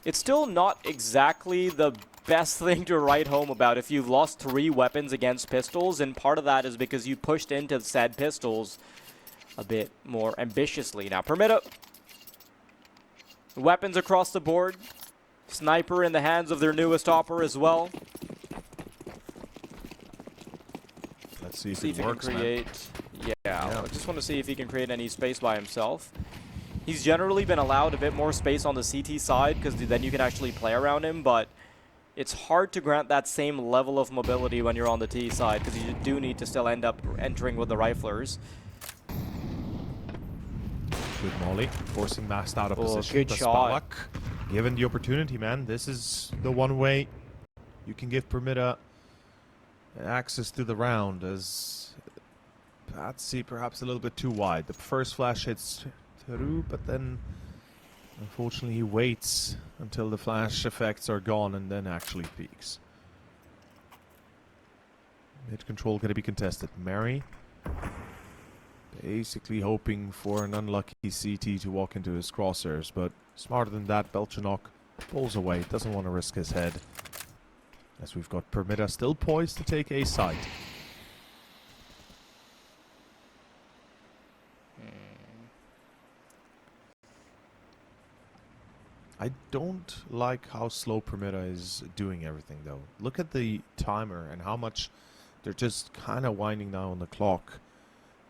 it's still not exactly the best thing to write home about if you've lost 3 weapons against pistols, and part of that is because you pushed into said pistols a bit more ambitiously. Now, Permitta, weapons across the board, sniper in the hands of their newest opera as well. Let's see if See it if works, he can man. create. Yeah, I just want to see if he can create any space by himself. He's generally been allowed a bit more space on the CT side because then you can actually play around him, but it's hard to grant that same level of mobility when you're on the T side because you do need to still end up entering with the riflers. Good molly, forcing Mast out of position. Good shot. Given the opportunity, man, this is the one way you can give Permitta access to the round, as Patsy perhaps a little bit too wide. The first flash hits through, but then unfortunately he waits until the flash effects are gone and then actually peeks. Mid control going to be contested. Mary basically hoping for an unlucky CT to walk into his crosshairs, but smarter than that, Belchanok pulls away, doesn't want to risk his head. As we've got Permitta still poised to take a site. I don't like how slow Permitta is doing everything, though. Look at the timer and how much they're just kind of winding down on the clock,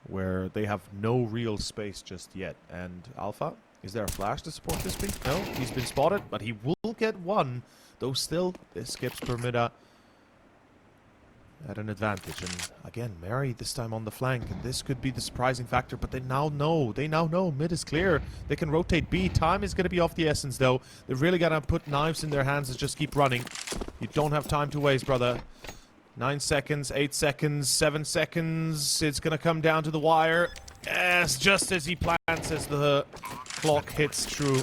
where they have no real space just yet. And Alpha, is there a flash to support this beat? No, he's been spotted, but he will get one. Though still, this skips Permitta at an advantage. And again, Mary this time on the flank, and this could be the surprising factor, but they now know mid is clear. They can rotate B. Time is going to be of the essence, though. They've really got to put knives in their hands and just keep running. You don't have time to waste, brother. 9 seconds, 8 seconds, 7 seconds. It's going to come down to the wire. Yes, just as he plans, as the clock hits true.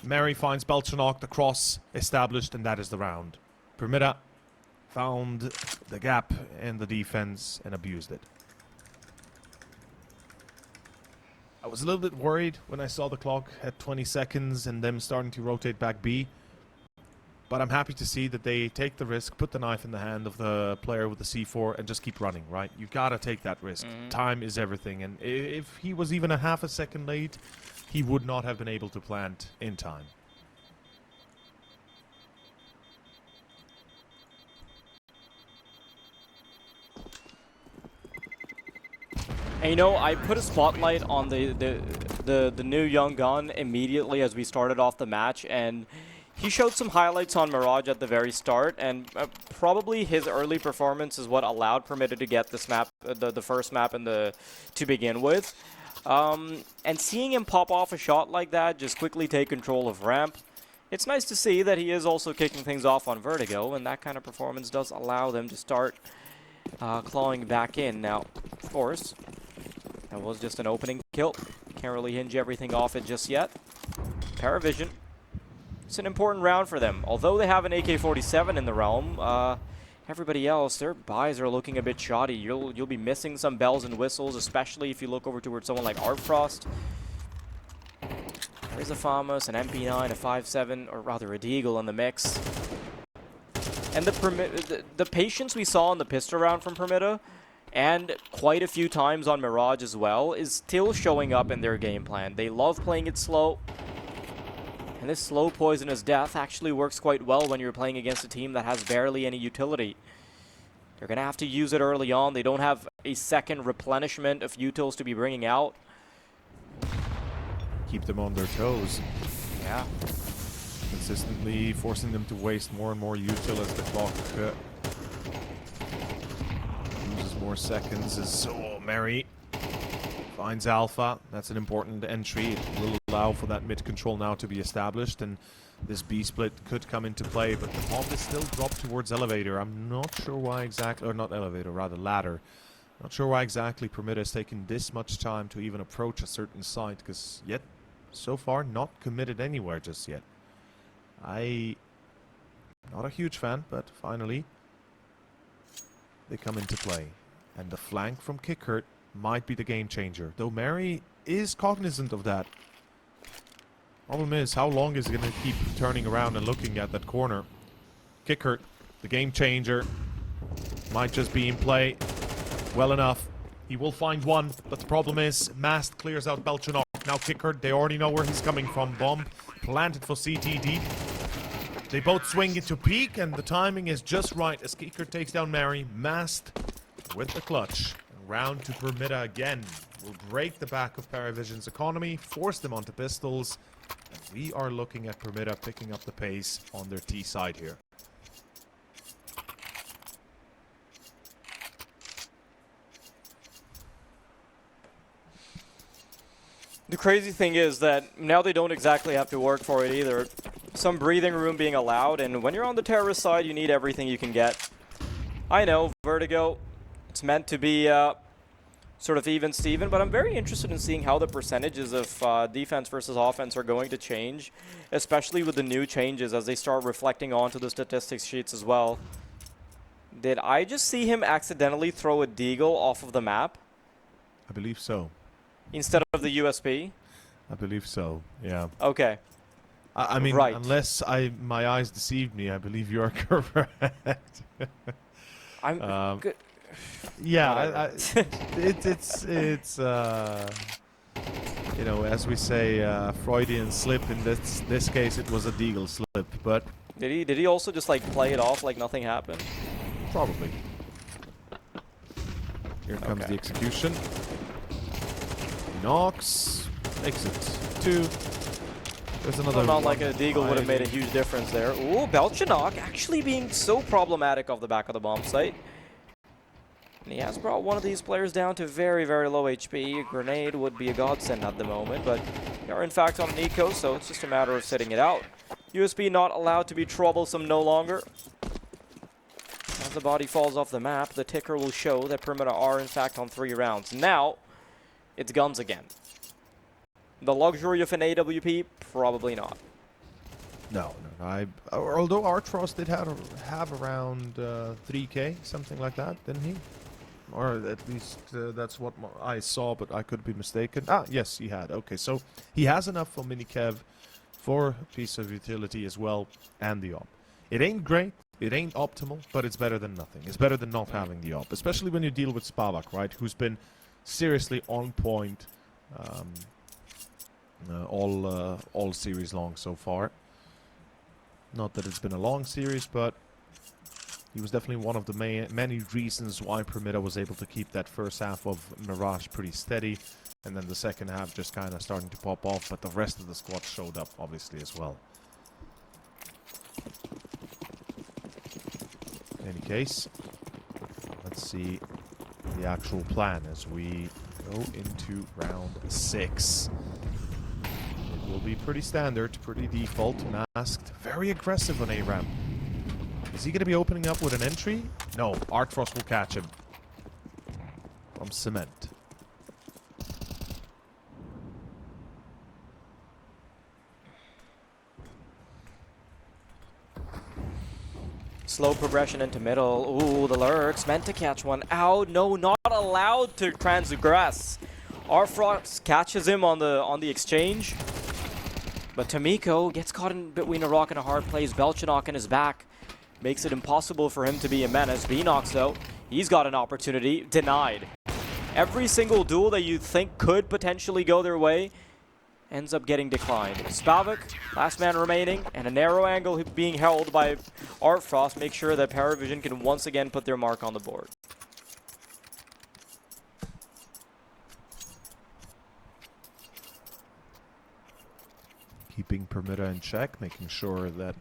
Mary finds Belchanok, the cross established, and that is the round. Permitta found the gap in the defense and abused it. I was a little bit worried when I saw the clock at 20 seconds and them starting to rotate back B. But I'm happy to see that they take the risk, put the knife in the hand of the player with the C4 and just keep running, right? You gotta take that risk. Time is everything, and if he was even a half a second late, he would not have been able to plant in time. And you know, I put a spotlight on the new young gun immediately as we started off the match, and he showed some highlights on Mirage at the very start, and probably his early performance is what allowed Permitta to get this map, the first map to begin with. And seeing him pop off a shot like that, just quickly take control of ramp, it's nice to see that he is also kicking things off on Vertigo, and that kind of performance does allow them to start clawing back in. Now, of course, that was just an opening kill. Can't really hinge everything off it just yet. PARIVISION. It's an important round for them. Although they have an AK-47 in the realm, everybody else, their buys are looking a bit shoddy. You'll be missing some bells and whistles, especially if you look over towards someone like Artfrost. There's a FAMAS, an MP9, a 5.7, or rather a Deagle in the mix. And the patience we saw in the pistol round from Permitta, and quite a few times on Mirage as well, is still showing up in their game plan. They love playing it slow. And this slow poisonous death actually works quite well when you're playing against a team that has barely any utility. They're going to have to use it early on. They don't have a second replenishment of utils to be bringing out. Keep them on their toes. Yeah. Consistently forcing them to waste more and more util as the clock loses more seconds. As Mary finds Alpha. That's an important entry. It will allow for that mid control now to be established, and this B split could come into play, but the bomb is still dropped towards Elevator. I'm not sure why exactly, or not Elevator, rather Ladder. Not sure why exactly Permitta has taken this much time to even approach a certain site, because yet, so far, not committed anywhere just yet. Not a huge fan, but finally they come into play. And the flank from Kickert might be the game changer, though Mary is cognizant of that. Problem is, how long is he going to keep turning around and looking at that corner? Kickert, the game changer, might just be in play well enough. He will find one, but the problem is, Mast clears out Belchanok. Now Kickert, they already know where he's coming from. Bomb planted for CTD. They both swing into peak, and the timing is just right as Kickert takes down Mary. Mast with the clutch. Round to Permitta again. Will break the back of PARIVISION's economy, force them onto pistols. And we are looking at Permitta picking up the pace on their T side here. The crazy thing is that now they don't exactly have to work for it either. Some breathing room being allowed, and when you're on the terrorist side, you need everything you can get. I know, Vertigo, it's meant to be sort of even-steven, but I'm very interested in seeing how the percentages of defense versus offense are going to change, especially with the new changes as they start reflecting onto the statistics sheets as well. Did I just see him accidentally throw a deagle off of the map? I believe so. Instead of the USP? I believe so, yeah. Okay. I mean, right. unless my eyes deceived me, I believe you are correct. I'm good. Yeah, it's you know, as we say, Freudian slip. In this case, it was a deagle slip. But did he also just like play it off like nothing happened? Probably. Here comes the execution. Knocks, makes it 2. There's another. Not like a deagle would have made a huge difference there. Ooh, Belchanok actually being so problematic off the back of the bomb site. And he has brought one of these players down to very, very low HP. A grenade would be a godsend at the moment, but they are in fact on an eco, so it's just a matter of sitting it out. USB not allowed to be troublesome no longer. As the body falls off the map, the ticker will show that Permitta are in fact on 3 rounds. Now, it's guns again. The luxury of an AWP? Probably not. No. Although Artfrost did have around 3K, something like that, didn't he? Or at least that's what I saw, but I could be mistaken. Ah, yes, he had. Okay, so he has enough for Minikev, for a piece of utility as well, and the op. It ain't great, it ain't optimal, but it's better than nothing. It's better than not having the op, especially when you deal with Spavak, right? Who's been seriously on point all series long so far. Not that it's been a long series, but he was definitely one of the many reasons why Permitta was able to keep that first half of Mirage pretty steady, and then the second half just kind of starting to pop off, but the rest of the squad showed up, obviously, as well. In any case, let's see the actual plan as we go into round 6. It will be pretty standard, pretty default, masked, very aggressive on A-ramp. Is he going to be opening up with an entry? No, Artfrost will catch him. From Cement. Slow progression into middle. Ooh, the lurks meant to catch one. Ow, no, not allowed to transgress. Artfrost catches him on the exchange. But Tomiko gets caught in between a rock and a hard place. Belchanok in his back makes it impossible for him to be a menace. Beanox, though, he's got an opportunity. Denied. Every single duel that you think could potentially go their way, ends up getting declined. Spavak, last man remaining, and a narrow angle being held by Artfrost make sure that PARIVISION can once again put their mark on the board. Keeping Permitta in check, making sure that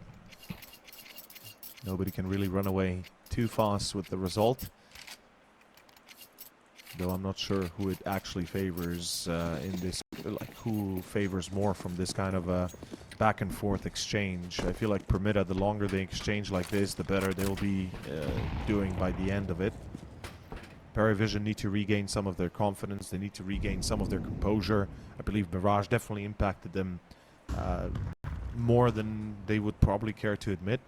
nobody can really run away too fast with the result. Though I'm not sure who it actually favors in this, like who favors more from this kind of a back and forth exchange. I feel like Permitta, the longer they exchange like this, the better they'll be doing by the end of it. PARIVISION need to regain some of their confidence. They need to regain some of their composure. I believe Mirage definitely impacted them more than they would probably care to admit.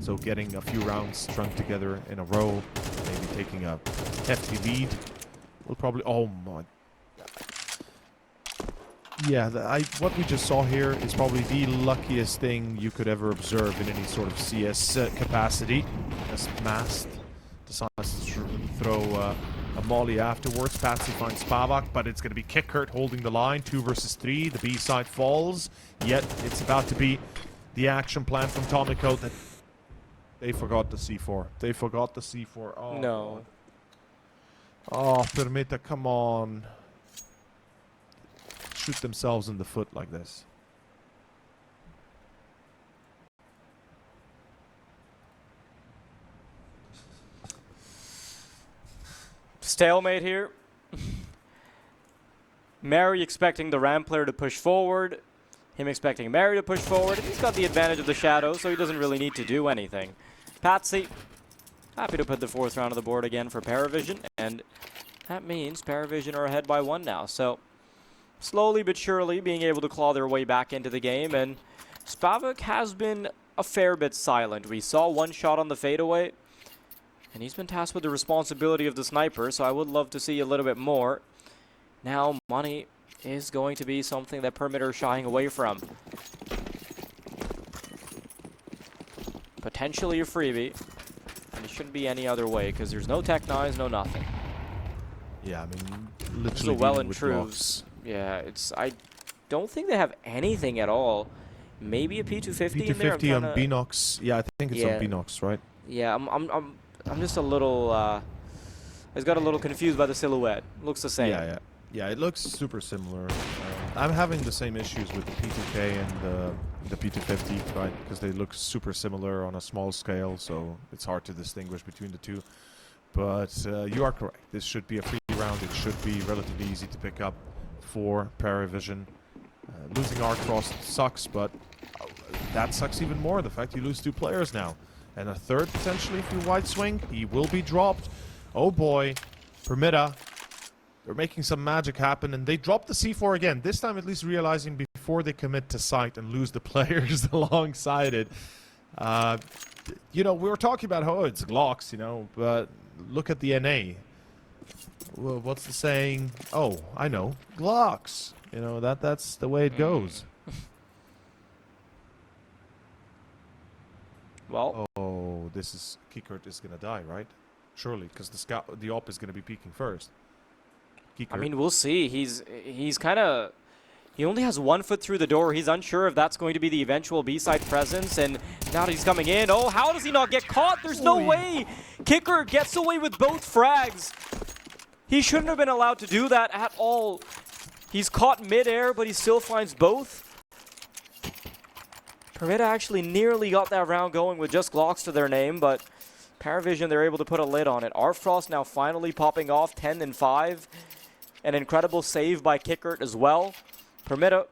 So getting a few rounds strung together in a row, maybe taking a hefty lead, will probably... Oh my... Yeah, what we just saw here is probably the luckiest thing you could ever observe in any sort of CS capacity. As Mast decides to throw a molly afterwards. Patsy finds Spavak, but it's going to be Kickert holding the line. 2 versus 3. The B side falls. Yet it's about to be the action plan from Tomiko that they forgot the C4. They forgot the C4. Oh, no. Oh, Permitta, come on. Shoot themselves in the foot like this. Stalemate here. Mary expecting the Ram player to push forward. Him expecting Mary to push forward. He's got the advantage of the shadow, so he doesn't really need to do anything. Patsy, happy to put the 4th round of the board again for PARIVISION, and that means PARIVISION are ahead by 1 now. So slowly but surely being able to claw their way back into the game, and Spavak has been a fair bit silent. We saw 1 shot on the fadeaway, and he's been tasked with the responsibility of the sniper, so I would love to see a little bit more. Now money is going to be something that Permitta are shying away from. Potentially a freebie, and it shouldn't be any other way because there's no tech knives, no nothing. Yeah, I mean, literally So well and with true. blocks. Yeah, it's... I don't think they have anything at all. Maybe a P250 in there. P250 on Binox. Yeah, I think it's on Binox, right? Yeah, I'm just a little... I just got a little confused by the silhouette. Looks the same. Yeah, it looks super similar. I'm having the same issues with the P2K and the P250, right? Because they look super similar on a small scale, so it's hard to distinguish between the two. But you are correct. This should be a free round. It should be relatively easy to pick up for PARIVISION. Losing Artfrost sucks, but that sucks even more. The fact you lose 2 players now. And a 3rd potentially if you wide swing. He will be dropped. Oh boy. Permitta. They're making some magic happen, and they drop the C4 again. This time at least realizing before they commit to site and lose the players alongside it. You know, we were talking about how it's Glocks, you know, but look at the NA. Well, what's the saying? Oh, I know. Glocks. You know, that's the way it goes. Well. Oh, this is... Kickert is going to die, right? Surely, because the op is going to be peeking first. I mean, we'll see. He's kind of... He only has 1 foot through the door. He's unsure if that's going to be the eventual B-side presence. And now that he's coming in... Oh, how does he not get caught? There's no way! Kicker gets away with both frags. He shouldn't have been allowed to do that at all. He's caught mid-air, but he still finds both. Permitta actually nearly got that round going with just Glocks to their name, but PARIVISION, they're able to put a lid on it. Artfrost now finally popping off 10 and 5. An incredible save by Kickert as well. Permitta,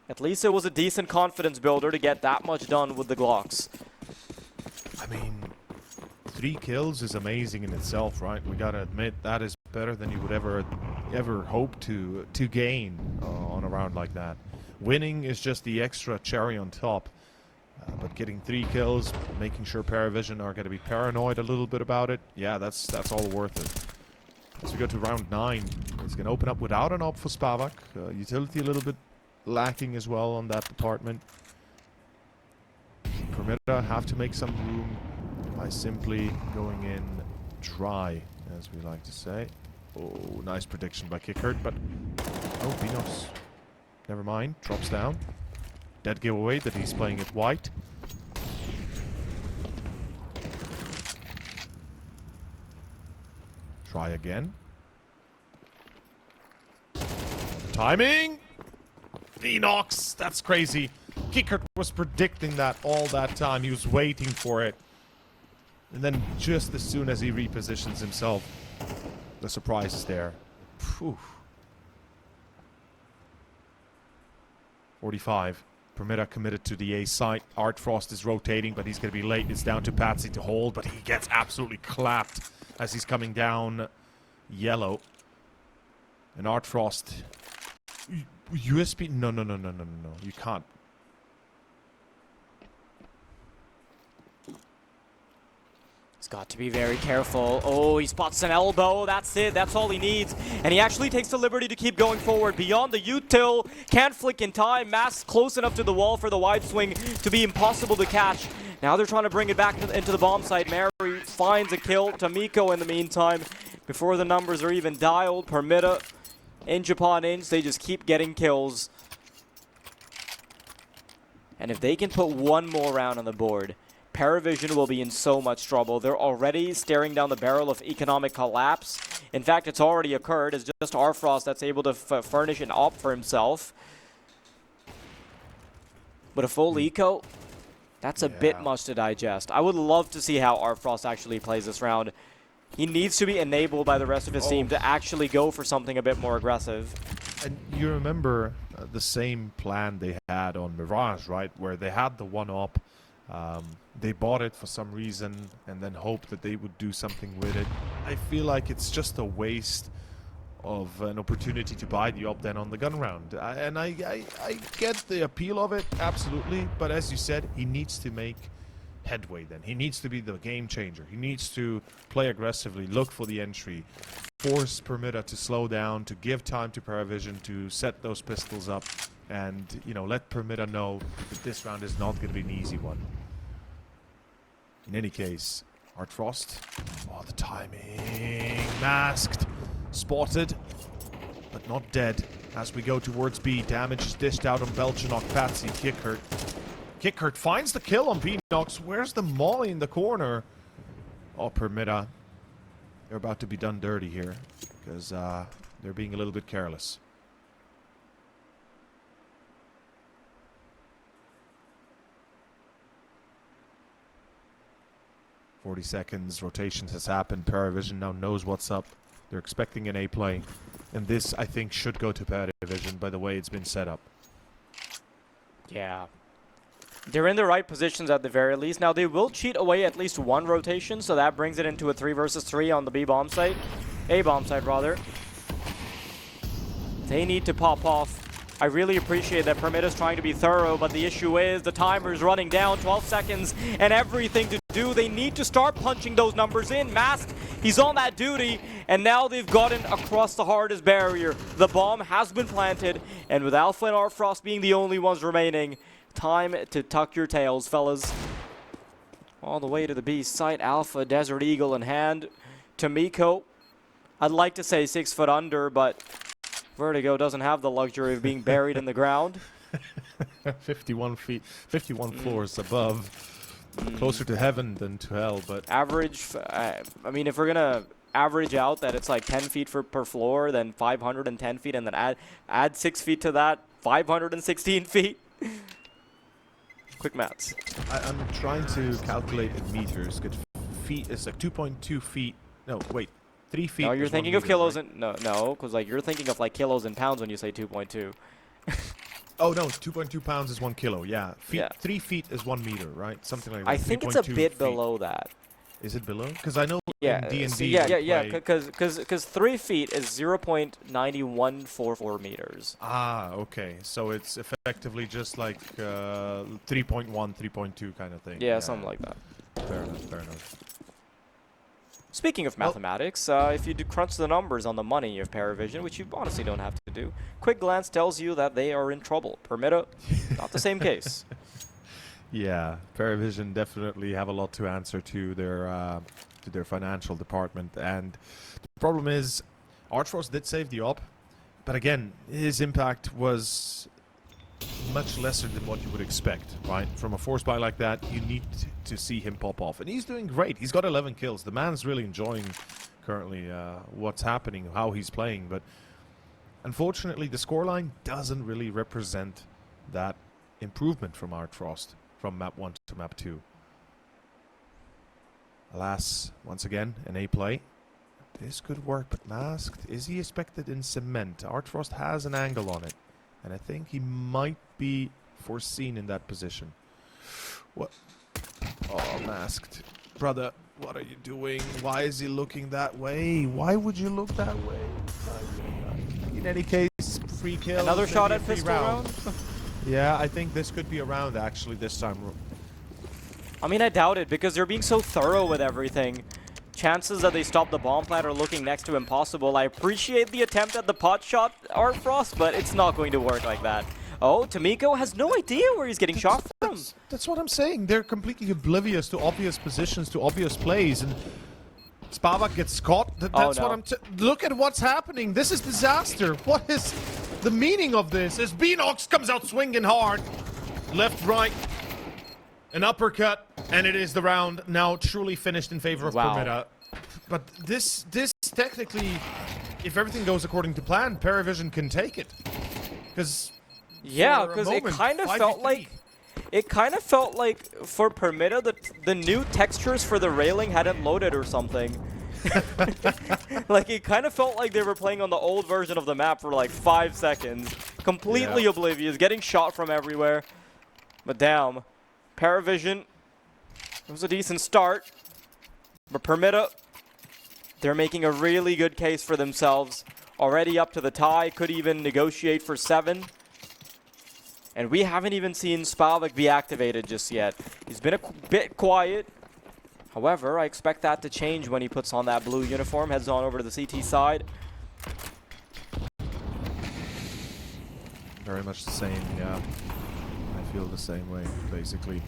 at least it was a decent confidence builder to get that much done with the Glocks. I mean, 3 kills is amazing in itself, right? We gotta admit that is better than you would ever hope to gain on a round like that. Winning is just the extra cherry on top. But getting 3 kills, making sure PARIVISION are going to be paranoid a little bit about it, yeah, that's all worth it. As we go to round 9, it's going to open up without an op for Spavak. Utility a little bit lacking as well on that department. Permitta have to make some room by simply going in dry, as we like to say. Oh, nice prediction by Kickert, but... Oh, Vinos. Never mind. Drops down. Dead giveaway that he's playing it white. Try again. Timing! Enox! That's crazy. Kickert was predicting that all that time. He was waiting for it. And then just as soon as he repositions himself, the surprise is there. Phew. 45. Permitta committed to the A site. Art Frost is rotating, but he's going to be late. It's down to Patsy to hold, but he gets absolutely clapped as he's coming down yellow. And Art Frost... USB... No. You can't. He's got to be very careful. Oh, he spots an elbow. That's it. That's all he needs. And he actually takes the liberty to keep going forward. Beyond the util. Can't flick in time. Mask close enough to the wall for the wide swing to be impossible to catch. Now they're trying to bring it back into the bomb site. Mary finds a kill. Tamiko in the meantime. Before the numbers are even dialed. Permitta, inch upon inch, they just keep getting kills. And if they can put one more round on the board, PARIVISION will be in so much trouble. They're already staring down the barrel of economic collapse. In fact, it's already occurred. It's just Arfrost that's able to furnish an op for himself. But a full eco, that's a bit much to digest. I would love to see how Arfrost actually plays this round. He needs to be enabled by the rest of his team to actually go for something a bit more aggressive. And you remember the same plan they had on Mirage, right? Where they had the one-up. They bought it for some reason and then hoped that they would do something with it. I feel like it's just a waste of an opportunity to buy the op then on the gun round. I get the appeal of it, absolutely. But as you said, he needs to make headway then. He needs to be the game changer. He needs to play aggressively, look for the entry, force Permitta to slow down, to give time to PARIVISION to set those pistols up, and, you know, let Permitta know that this round is not going to be an easy one. In any case, Art Frost. Oh, the timing. Masked. Spotted. But not dead. As we go towards B, damage is dished out on Belchanok, Patsy, Kickert. Kickert finds the kill on Beanox. Where's the molly in the corner? Oh, Permitta. They're about to be done dirty here. Because they're being a little bit careless. "40 seconds, rotations has happened. PARIVISION now knows what's up. They're expecting an A play. And this, I think, should go to PARIVISION by the way it's been set up. Yeah. They're in the right positions at the very least. Now, they will cheat away at least one rotation, so that brings it into a 3 versus 3 on the B bomb site. A bomb site, rather. They need to pop off. I really appreciate that Permitta's trying to be thorough, but the issue is the timer is running down, 12 seconds, and everything to do. They need to start punching those numbers in. Mask, he's on that duty, and now they've gotten across the hardest barrier. The bomb has been planted, and with Alpha and Arfrost being the only ones remaining, time to tuck your tails, fellas. All the way to the B site. Alpha, Desert Eagle in hand. Tamiko, I'd like to say 6 foot under, but Vertigo doesn't have the luxury of being buried in the ground. 51 feet, 51 floors above. Closer to heaven than to hell, but... Average, I mean, if we're going to average out that it's like 10 feet per floor, then 510 feet, and then add 6 feet to that, 516 feet. Quick maths. I'm trying to calculate in meters. Good, feet is like 2.2 feet. No, wait. 3 feet. No, you're is thinking 1 of meter, kilos right? and no, because like you're thinking of like kilos and pounds when you say 2.2. Oh no, 2.2 pounds is 1 kilo. Yeah, feet. Yeah. 3 feet is 1 meter, right? Something like that. I think it's a 3.2 bit feet. below that. Is it below? Because I know Yeah, in D&D. so yeah, because 3 feet is 0.9144 meters. Ah, okay. So it's effectively just like 3.1, 3.2 kind of thing. Yeah, something like that. Fair enough. Fair enough. Speaking of mathematics, if you do crunch the numbers on the money of PARIVISION, which you honestly don't have to do, quick glance tells you that they are in trouble. Permitta, not the same case. Yeah, PARIVISION definitely have a lot to answer to their financial department, and the problem is, Archforce did save the op, but again, his impact was much lesser than what you would expect, right? From a force buy like that, you need to see him pop off. And he's doing great. He's got 11 kills. The man's really enjoying currently what's happening, how he's playing. But unfortunately, the scoreline doesn't really represent that improvement from Art Frost from map 1 to map 2. Alas, once again, an A play. This could work, but Masked, is he expected in cement? Art Frost has an angle on it, and I think he might be foreseen in that position. What? Oh, Masked. Brother, what are you doing? Why is he looking that way? Why would you look that way? In any case, free kill. Another shot at pistol round? Yeah, I think this could be a round, actually, this time. I mean, I doubt it, because they're being so thorough with everything. Chances that they stop the bomb plant are looking next to impossible. I appreciate the attempt at the pot shot, Art Frost, but it's not going to work like that. Oh, Tomiko has no idea where he's getting shot from. That's what I'm saying. They're completely oblivious to obvious positions, to obvious plays, and Spavak gets caught. That's what I'm... Look at what's happening. This is disaster. What is the meaning of this? As Beanox comes out swinging hard. Left, right. An uppercut, and it is the round now truly finished in favor of Permitta. But this technically, if everything goes according to plan, PARIVISION can take it. Because it kind of felt like for Permitta the new textures for the railing hadn't loaded or something. Like, it kind of felt like they were playing on the old version of the map for like 5 seconds. Completely oblivious, getting shot from everywhere. But damn. PARIVISION, it was a decent start, but Permitta, they're making a really good case for themselves. Already up to the tie, could even negotiate for 7. And we haven't even seen Spavak be activated just yet. He's been a bit quiet. However, I expect that to change when he puts on that blue uniform, heads on over to the CT side. Very much the same, yeah. Feel the same way, basically.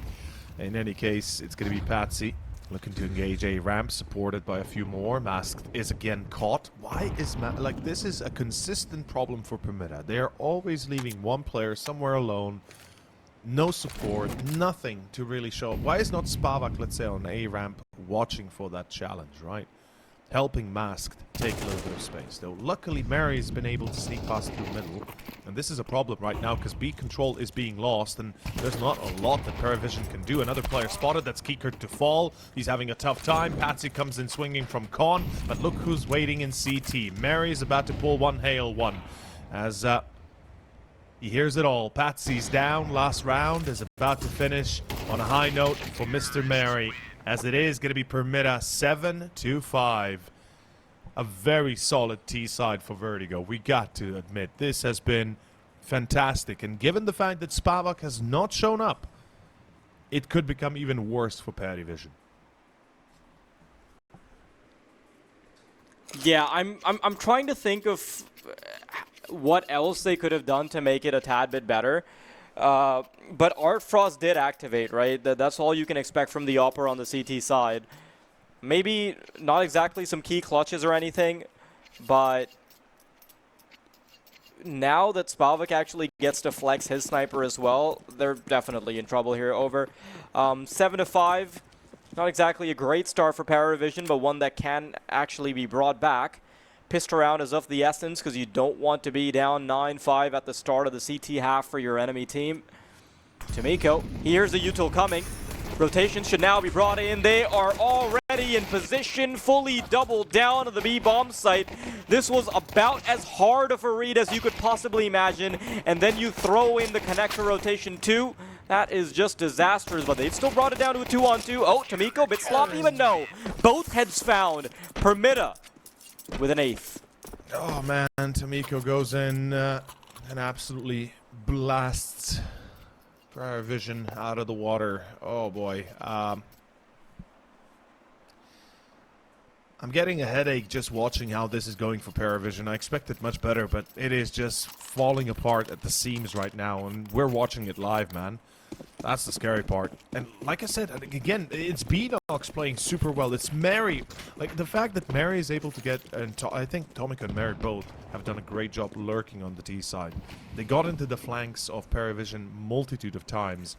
In any case, it's going to be Patsy looking to engage a ramp, supported by a few more. Masked is again caught. Why is like, this is a consistent problem for Permitta. They are always leaving one player somewhere alone. No support, nothing to really show. Why is not Spavak, let's say, on A ramp watching for that challenge, right? Helping Masked take a little bit of space. Though luckily Mary's been able to sneak past through the middle. And this is a problem right now because B control is being lost and there's not a lot that PARIVISION can do. Another player spotted, that's Kikert to fall. He's having a tough time. Patsy comes in swinging from Con, but look who's waiting in CT. Mary is about to pull one hail one. As he hears it all. Patsy's down. Last round is about to finish on a high note for Mr. Mary. As it is going to be Permitta 7-5. A very solid T-side for Vertigo. We got to admit, this has been fantastic. And given the fact that Spavak has not shown up, it could become even worse for PARIVISION. Yeah, I'm trying to think of what else they could have done to make it a tad bit better. But Art Frost did activate, right? That's all you can expect from the Opera on the CT side. Maybe not exactly some key clutches or anything, but now that Spavak actually gets to flex his sniper as well, they're definitely in trouble here. Over 7-5. Not exactly a great start for PARIVISION, but one that can actually be brought back. Pissed around is of the essence because you don't want to be down 9-5 at the start of the CT half for your enemy team. Tomiko, he hears the util coming. Rotation should now be brought in. They are already in position, fully doubled down on the B bomb site. This was about as hard of a read as you could possibly imagine. And then you throw in the connector rotation too. That is just disastrous, but they've still brought it down to a 2-on-2. Oh, Tomiko, bit sloppy, but no. Both heads found. Permitta with an 8th. Oh man, Tomiko goes in and absolutely blasts PARIVISION out of the water. Oh boy. I'm getting a headache just watching how this is going for PARIVISION. I expected much better, but it is just falling apart at the seams right now, and we're watching it live, man. That's the scary part. And like I said, again, it's B-Nox playing super well. It's Mary. Like, the fact that Mary is able to get... and I think Tomiko and Mary both have done a great job lurking on the T side. They got into the flanks of PARIVISION multitude of times.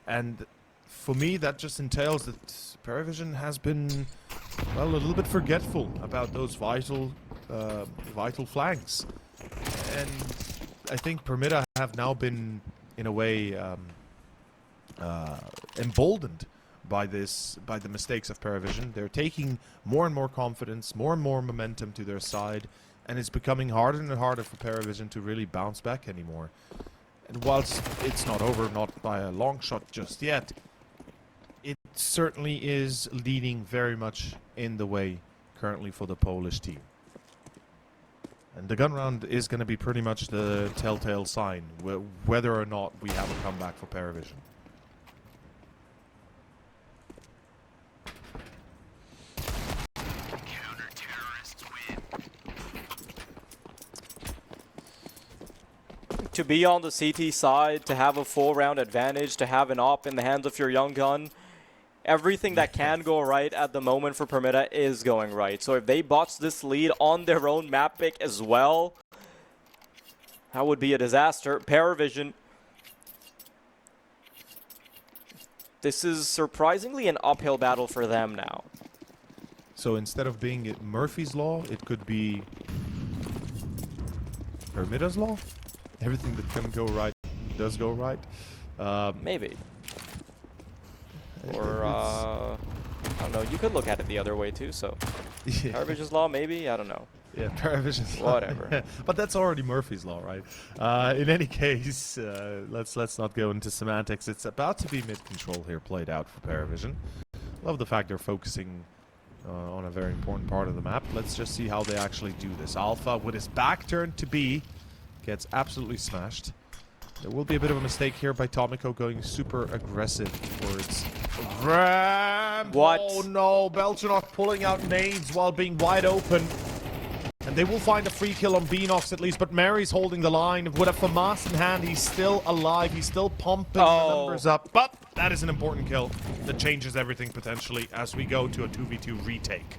And for me, that just entails that PARIVISION has been, well, a little bit forgetful about those vital flanks. And I think Permitta have now been, in a way... emboldened by the mistakes of PARIVISION. They're taking more and more confidence, more and more momentum to their side, and it's becoming harder and harder for PARIVISION to really bounce back anymore. And whilst it's not over, not by a long shot just yet, it certainly is leading very much in the way currently for the Polish team. And the gun round is going to be pretty much the telltale sign whether or not we have a comeback for PARIVISION. To be on the CT side, to have a full round advantage, to have an op in the hands of your young gun, everything that can go right at the moment for Permitta is going right. So if they botch this lead on their own map pick as well, that would be a disaster. PARIVISION, this is surprisingly an uphill battle for them now. So instead of being Murphy's Law, it could be Permitta's Law? Everything that can go right does go right. Maybe. Or, I don't know, you could look at it the other way too, so. Yeah. PARIVISION's Law, maybe? I don't know. Yeah, PARIVISION's Law. Whatever. But that's already Murphy's Law, right? In any case, let's not go into semantics. It's about to be mid-control here played out for PARIVISION. Love the fact they're focusing on a very important part of the map. Let's just see how they actually do this. Alpha, with his back turned to B, gets absolutely smashed. There will be a bit of a mistake here by Tomiko going super aggressive towards Ram. What? Oh no, Belchanok pulling out nades while being wide open. And they will find a free kill on B-Nox at least, but Mary's holding the line. With a FAMAS in hand, he's still alive. He's still pumping the numbers up. But that is an important kill that changes everything potentially as we go to a 2v2 retake.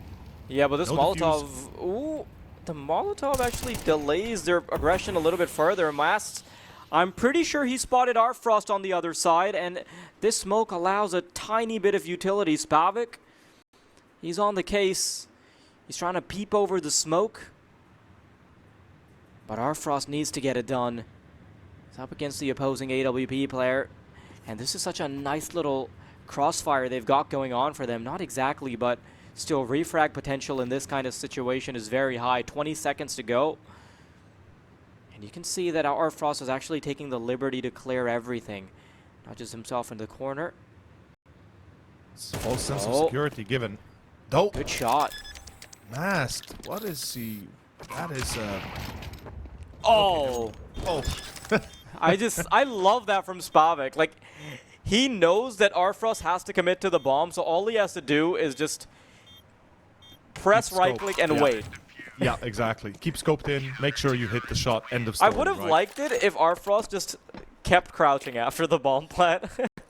Yeah, but this Molotov... Ooh. The Molotov actually delays their aggression a little bit further. Mast, I'm pretty sure he spotted our Frost on the other side, and this smoke allows a tiny bit of utility. Spavik, he's on the case. He's trying to peep over the smoke. But our Frost needs to get it done. He's up against the opposing AWP player. And this is such a nice little crossfire they've got going on for them. Not exactly, but... still, refrag potential in this kind of situation is very high. 20 seconds to go. And you can see that our Frost is actually taking the liberty to clear everything. Not just himself in the corner. It's a false sense of security given. Nope. Good shot. Masked. What is he? That is, Oh. Oh. I love that from Spavik. Like, he knows that Arfrost has to commit to the bomb, so all he has to do is just... press right click and wait. Yeah, exactly. Keep scoped in, make sure you hit the shot, end of story. I would have liked it if Arfrost just kept crouching after the bomb plant.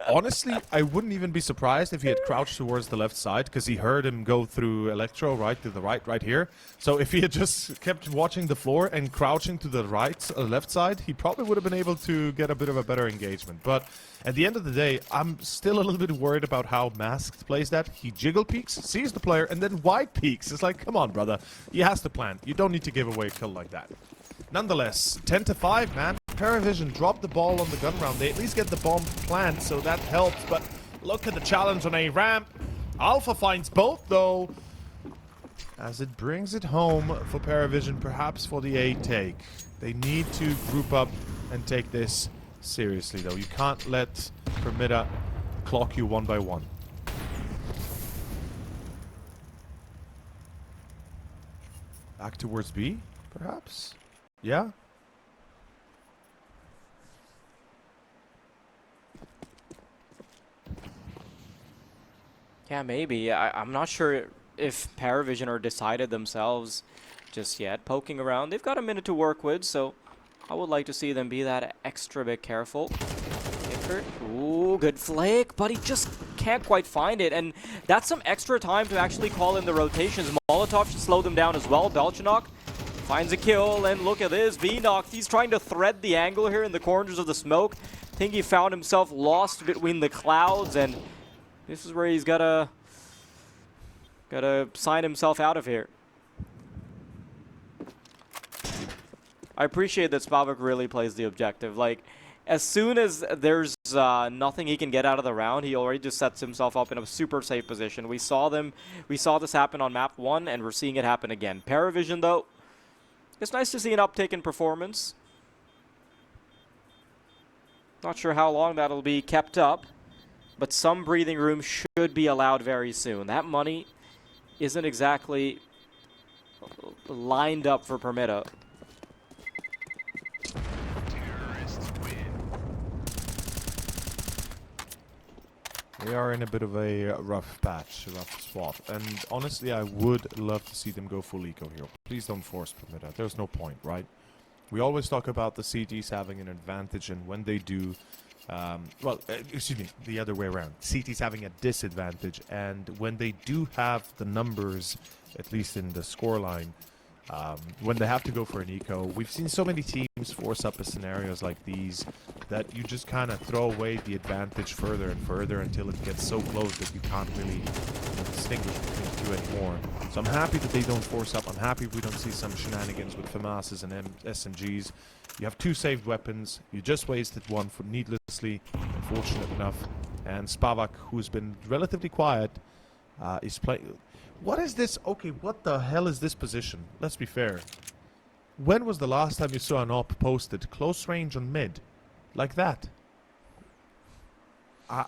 Honestly, I wouldn't even be surprised if he had crouched towards the left side, because he heard him go through Electro right to the right here. So if he had just kept watching the floor and crouching to the left side, he probably would have been able to get a bit of a better engagement. But at the end of the day, I'm still a little bit worried about how Masked plays that. He jiggle peeks, sees the player, and then wide peeks. It's like, come on, brother. He has to plant. You don't need to give away a kill like that. Nonetheless, 10-5, man. PARIVISION dropped the ball on the gun round. They at least get the bomb plant, so that helps. But look at the challenge on a ramp. Alpha finds both, though, as it brings it home for PARIVISION, perhaps for the A take. They need to group up and take this seriously, though. You can't let Permitta clock you one by one. Back towards B, perhaps? Yeah? Yeah, maybe. I'm not sure if PARIVISION are decided themselves just yet. Poking around. They've got a minute to work with, so I would like to see them be that extra bit careful. If effort. Ooh, good flick, but he just can't quite find it. And that's some extra time to actually call in the rotations. Molotov should slow them down as well. Belchanok finds a kill, and look at this. Vnox, he's trying to thread the angle here in the corners of the smoke. I think he found himself lost between the clouds, and this is where he's gotta sign himself out of here. I appreciate that Spavak really plays the objective. Like, as soon as there's nothing he can get out of the round, he already just sets himself up in a super safe position. We saw this happen on map 1, and we're seeing it happen again. PARIVISION, though, it's nice to see an uptick in performance. Not sure how long that'll be kept up, but some breathing room should be allowed very soon. That money isn't exactly lined up for Permitta. They are in a bit of a rough patch, a rough spot. And honestly, I would love to see them go full eco here. Please don't force Permitta. There's no point, right? We always talk about the CTs having an advantage, and when they do, excuse me, the other way around. CTs having a disadvantage, and when they do have the numbers, at least in the scoreline, when they have to go for an eco, we've seen so many teams force up scenarios like these that you just kind of throw away the advantage further and further until it gets so close that you can't really distinguish between the two anymore. So I'm happy that they don't force up. I'm happy we don't see some shenanigans with FAMASs and SMGs. You have 2 saved weapons. You just wasted 1 for needlessly, unfortunate enough. And Spavak, who's been relatively quiet, is playing. What is this? Okay, what the hell is this position? Let's be fair. When was the last time you saw an op posted close range on mid? Like that? I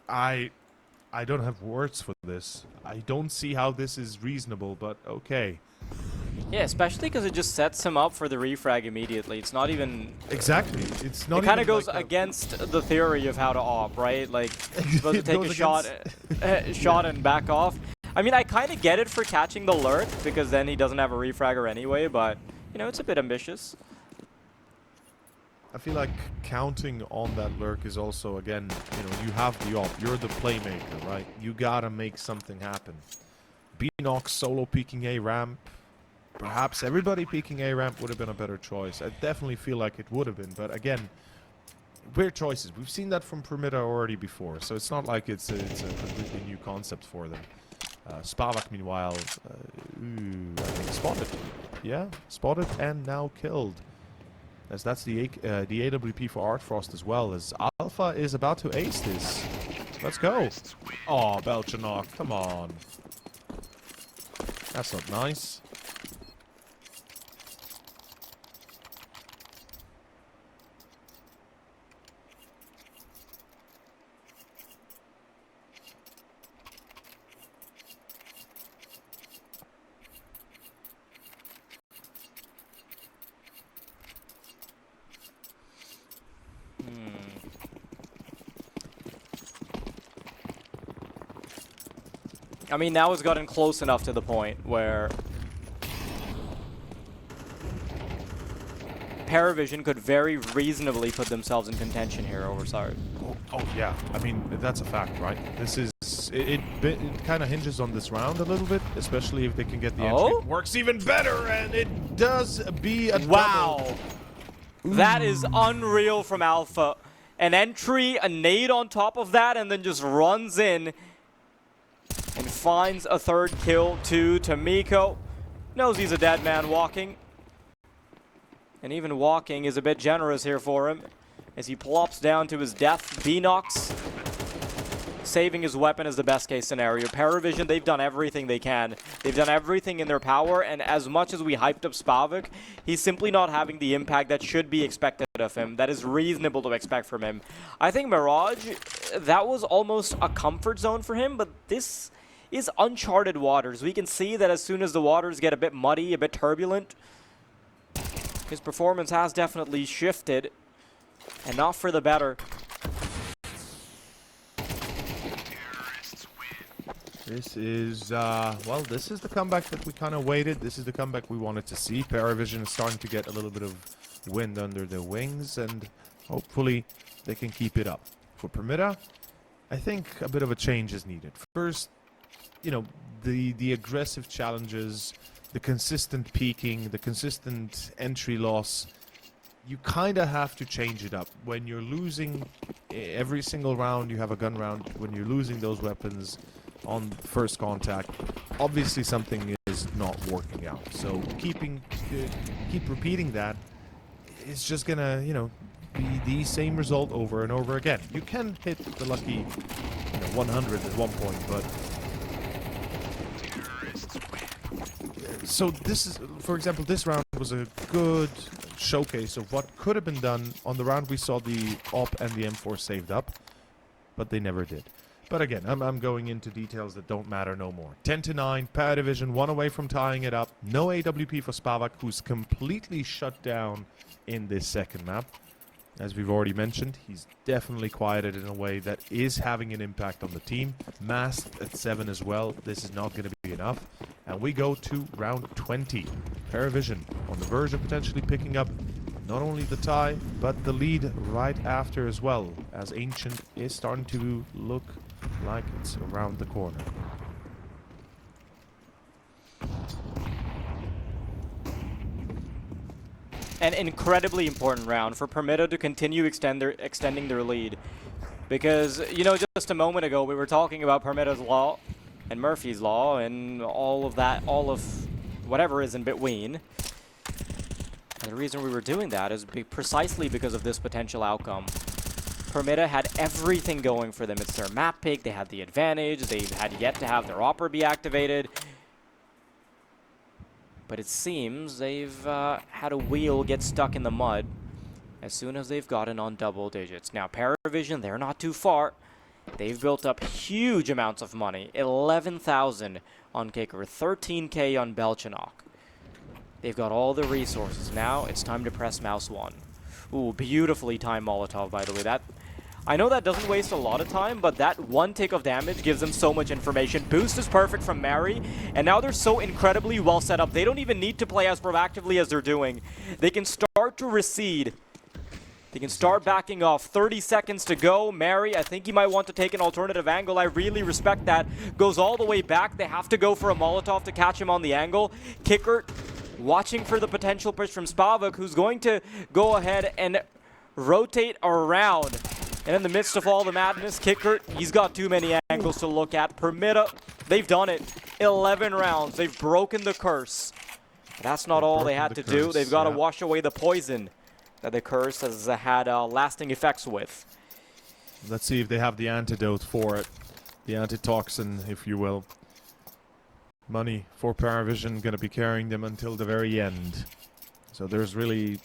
don't have words for this. I don't see how this is reasonable, but okay. Yeah, especially because it just sets him up for the refrag immediately. It's not even... Exactly. It's not. It kind of goes like against the theory of how to op, right? Like, you're supposed to take a shot and back off. I mean, I kind of get it for catching the lurk, because then he doesn't have a refragger anyway, but, you know, it's a bit ambitious. I feel like counting on that lurk is also, again, you know, you have the op. You're the playmaker, right? You gotta make something happen. Vnox solo peeking A ramp. Perhaps everybody peeking A ramp would have been a better choice. I definitely feel like it would have been, but again, weird choices. We've seen that from Permitta already before, so it's not like it's a completely new concept for them. Spavak, meanwhile, I think spotted. Yeah, spotted and now killed. As that's the AWP for Artfrost as well, as Alpha is about to ace this. Let's go. Oh, Belchanok, come on. That's not nice. I mean, now it's gotten close enough to the point where PARIVISION could very reasonably put themselves in contention here over Sard. Oh yeah, I mean, that's a fact, right? This is... It kind of hinges on this round a little bit, especially if they can get the entry. It works even better, and it does be a wow. That is unreal from Alpha. An entry, a nade on top of that, and then just runs in and finds a 3rd kill to Tamiko. Knows he's a dead man walking. And even walking is a bit generous here for him, as he plops down to his death. Vnox saving his weapon is the best case scenario. PARIVISION, they've done everything they can. They've done everything in their power, and as much as we hyped up Spavak, he's simply not having the impact that should be expected of him, that is reasonable to expect from him. I think Mirage, that was almost a comfort zone for him, but this is uncharted waters. We can see that as soon as the waters get a bit muddy, a bit turbulent, his performance has definitely shifted, and not for the better. This is, well, this is the comeback that we kind of waited. This is the comeback we wanted to see. PARIVISION is starting to get a little bit of wind under their wings, and Hopefully, they can keep it up. For Permitta, I think a bit of a change is needed. First, you know, the aggressive challenges, the consistent peaking, the consistent entry loss, you kind of have to change it up. When you're losing every single round, you have a gun round, when you're losing those weapons on first contact, obviously something is not working out. So keep repeating that is just gonna, you know, be the same result over and over again. You can hit the lucky, 100 at one point, but so this is, for example, this round was a good showcase of what could have been done. On the round we saw the AWP and the M4 saved up, but they never did. But again, I'm going into details that don't matter no more. 10-9, PARIVISION, 1 away from tying it up. No AWP for Spavak, who's completely shut down in this second map. As we've already mentioned, he's definitely quieted in a way that is having an impact on the team. Masked at 7 as well. This is not going to be enough. And we go to round 20. PARIVISION on the verge of potentially picking up not only the tie, but the lead right after as well, as Ancient is starting to look like it's around the corner. An incredibly important round for Permitta to continue extending their lead. Because, you know, just a moment ago we were talking about Permitta's Law and Murphy's Law and all of that, all of whatever is in between. And the reason we were doing that is precisely because of this potential outcome. Permitta had everything going for them. It's their map pick, they had the advantage, they had yet to have their Opera be activated. But it seems they've had a wheel get stuck in the mud as soon as they've gotten on double digits. Now, PARIVISION, they're not too far. They've built up huge amounts of money. 11,000 on Kicker, 13K on Belchanok. They've got all the resources. Now it's time to press mouse 1. Ooh, beautifully timed Molotov, by the way. I know that doesn't waste a lot of time, but that one tick of damage gives them so much information. Boost is perfect from Mary, and now they're so incredibly well set up. They don't even need to play as proactively as they're doing. They can start to recede. They can start backing off. 30 seconds to go. Mary, I think he might want to take an alternative angle. I really respect that. Goes all the way back. They have to go for a Molotov to catch him on the angle. Kicker watching for the potential push from Spavak, who's going to go ahead and rotate around. And in the midst of all the madness, Kicker, he's got too many angles to look at. Permitta, they've done it. 11 rounds. They've broken the curse. But that's not all they had to do. They've got to wash away the poison that the curse has had lasting effects with. Let's see if they have the antidote for it. The antitoxin, if you will. Money for PARIVISION going to be carrying them until the very end. So there's really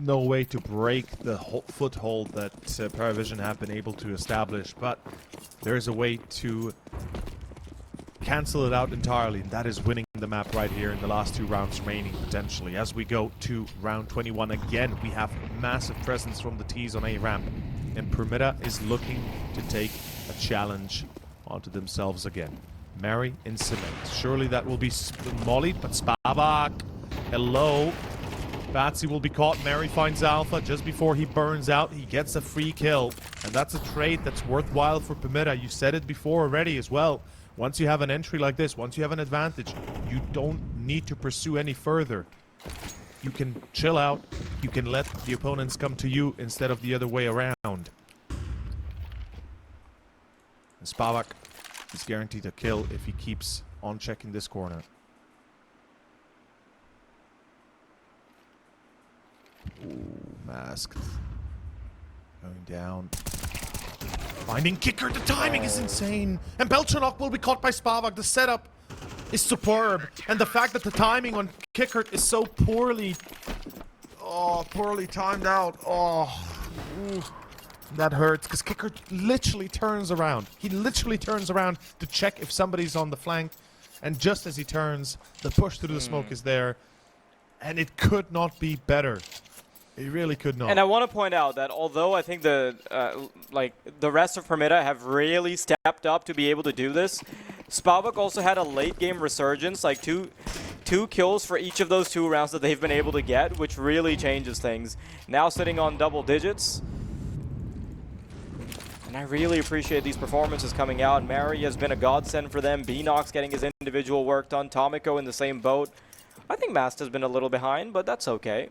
no way to break the foothold that PARIVISION have been able to establish, but there is a way to cancel it out entirely, and that is winning the map right here in the last 2 rounds remaining, potentially. As we go to round 21 again, we have massive presence from the T's on A ramp, and Permitta is looking to take a challenge onto themselves again. Mary in cement. Surely that will be mollied, but Spavak, hello. Batsy will be caught. Mary finds Alpha just before he burns out. He gets a free kill, and that's a trade that's worthwhile for Permitta. You said it before already as well. Once you have an entry like this, once you have an advantage, you don't need to pursue any further. You can chill out. You can let the opponents come to you instead of the other way around. And Spavak is guaranteed a kill if he keeps on checking this corner. Ooh, masked. Going down. Finding Kicker. The timing is insane. And Belchanok will be caught by Spavak. The setup is superb. And the fact that the timing on Kicker is so poorly timed out. Ooh, that hurts. Because Kicker literally turns around. He literally turns around to check if somebody's on the flank. And just as he turns, the push through the smoke is there. And it could not be better. It really could not. And I want to point out that although I think the rest of Permitta have really stepped up to be able to do this, Spavak also had a late game resurgence, like two 2 kills for each of those 2 rounds that they've been able to get, which really changes things. Now sitting on double digits. And I really appreciate these performances coming out. Mary has been a godsend for them. Beanox getting his individual work done. Tomiko in the same boat. I think Mast has been a little behind, but that's okay.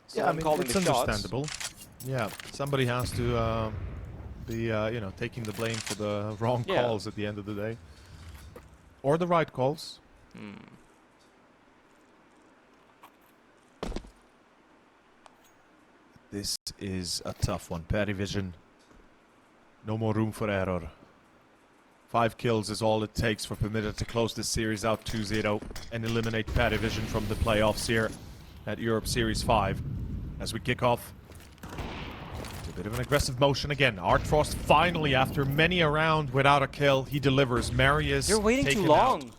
So yeah, I mean, calling it's the shots. understandable. Yeah, somebody has to be, you know, taking the blame for the wrong calls at the end of the day. Or the right calls. This is a tough one. PARIVISION. No more room for error. 5 kills is all it takes for Permitta to close this series out 2-0 and eliminate PARIVISION from the playoffs here at Europe Series 5. As we kick off, a bit of an aggressive motion again. Artfrost finally, after many a round without a kill, he delivers. Marius They're waiting too long. Out.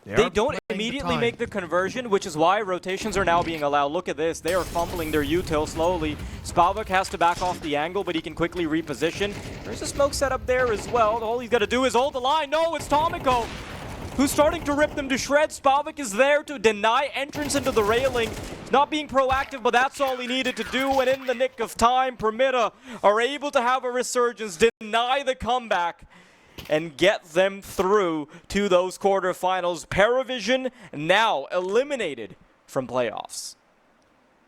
They don't immediately make the conversion, which is why rotations are now being allowed. Look at this. They are fumbling their util slowly. Spalvik has to back off the angle, but he can quickly reposition. There's a smoke set up there as well. All he's got to do is hold the line. No, it's Tomiko, who's starting to rip them to shreds. Spalvik is there to deny entrance into the railing. Not being proactive, but that's all he needed to do. And in the nick of time, Permitta are able to have a resurgence, deny the comeback, and get them through to those quarterfinals. PARIVISION now eliminated from playoffs.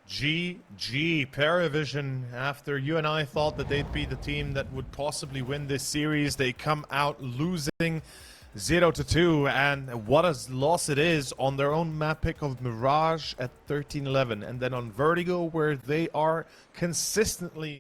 GG. PARIVISION, after you and I thought that they'd be the team that would possibly win this series, they come out losing 0-2, and what a loss it is on their own map pick of Mirage at 13-11, and then on Vertigo, where they are consistently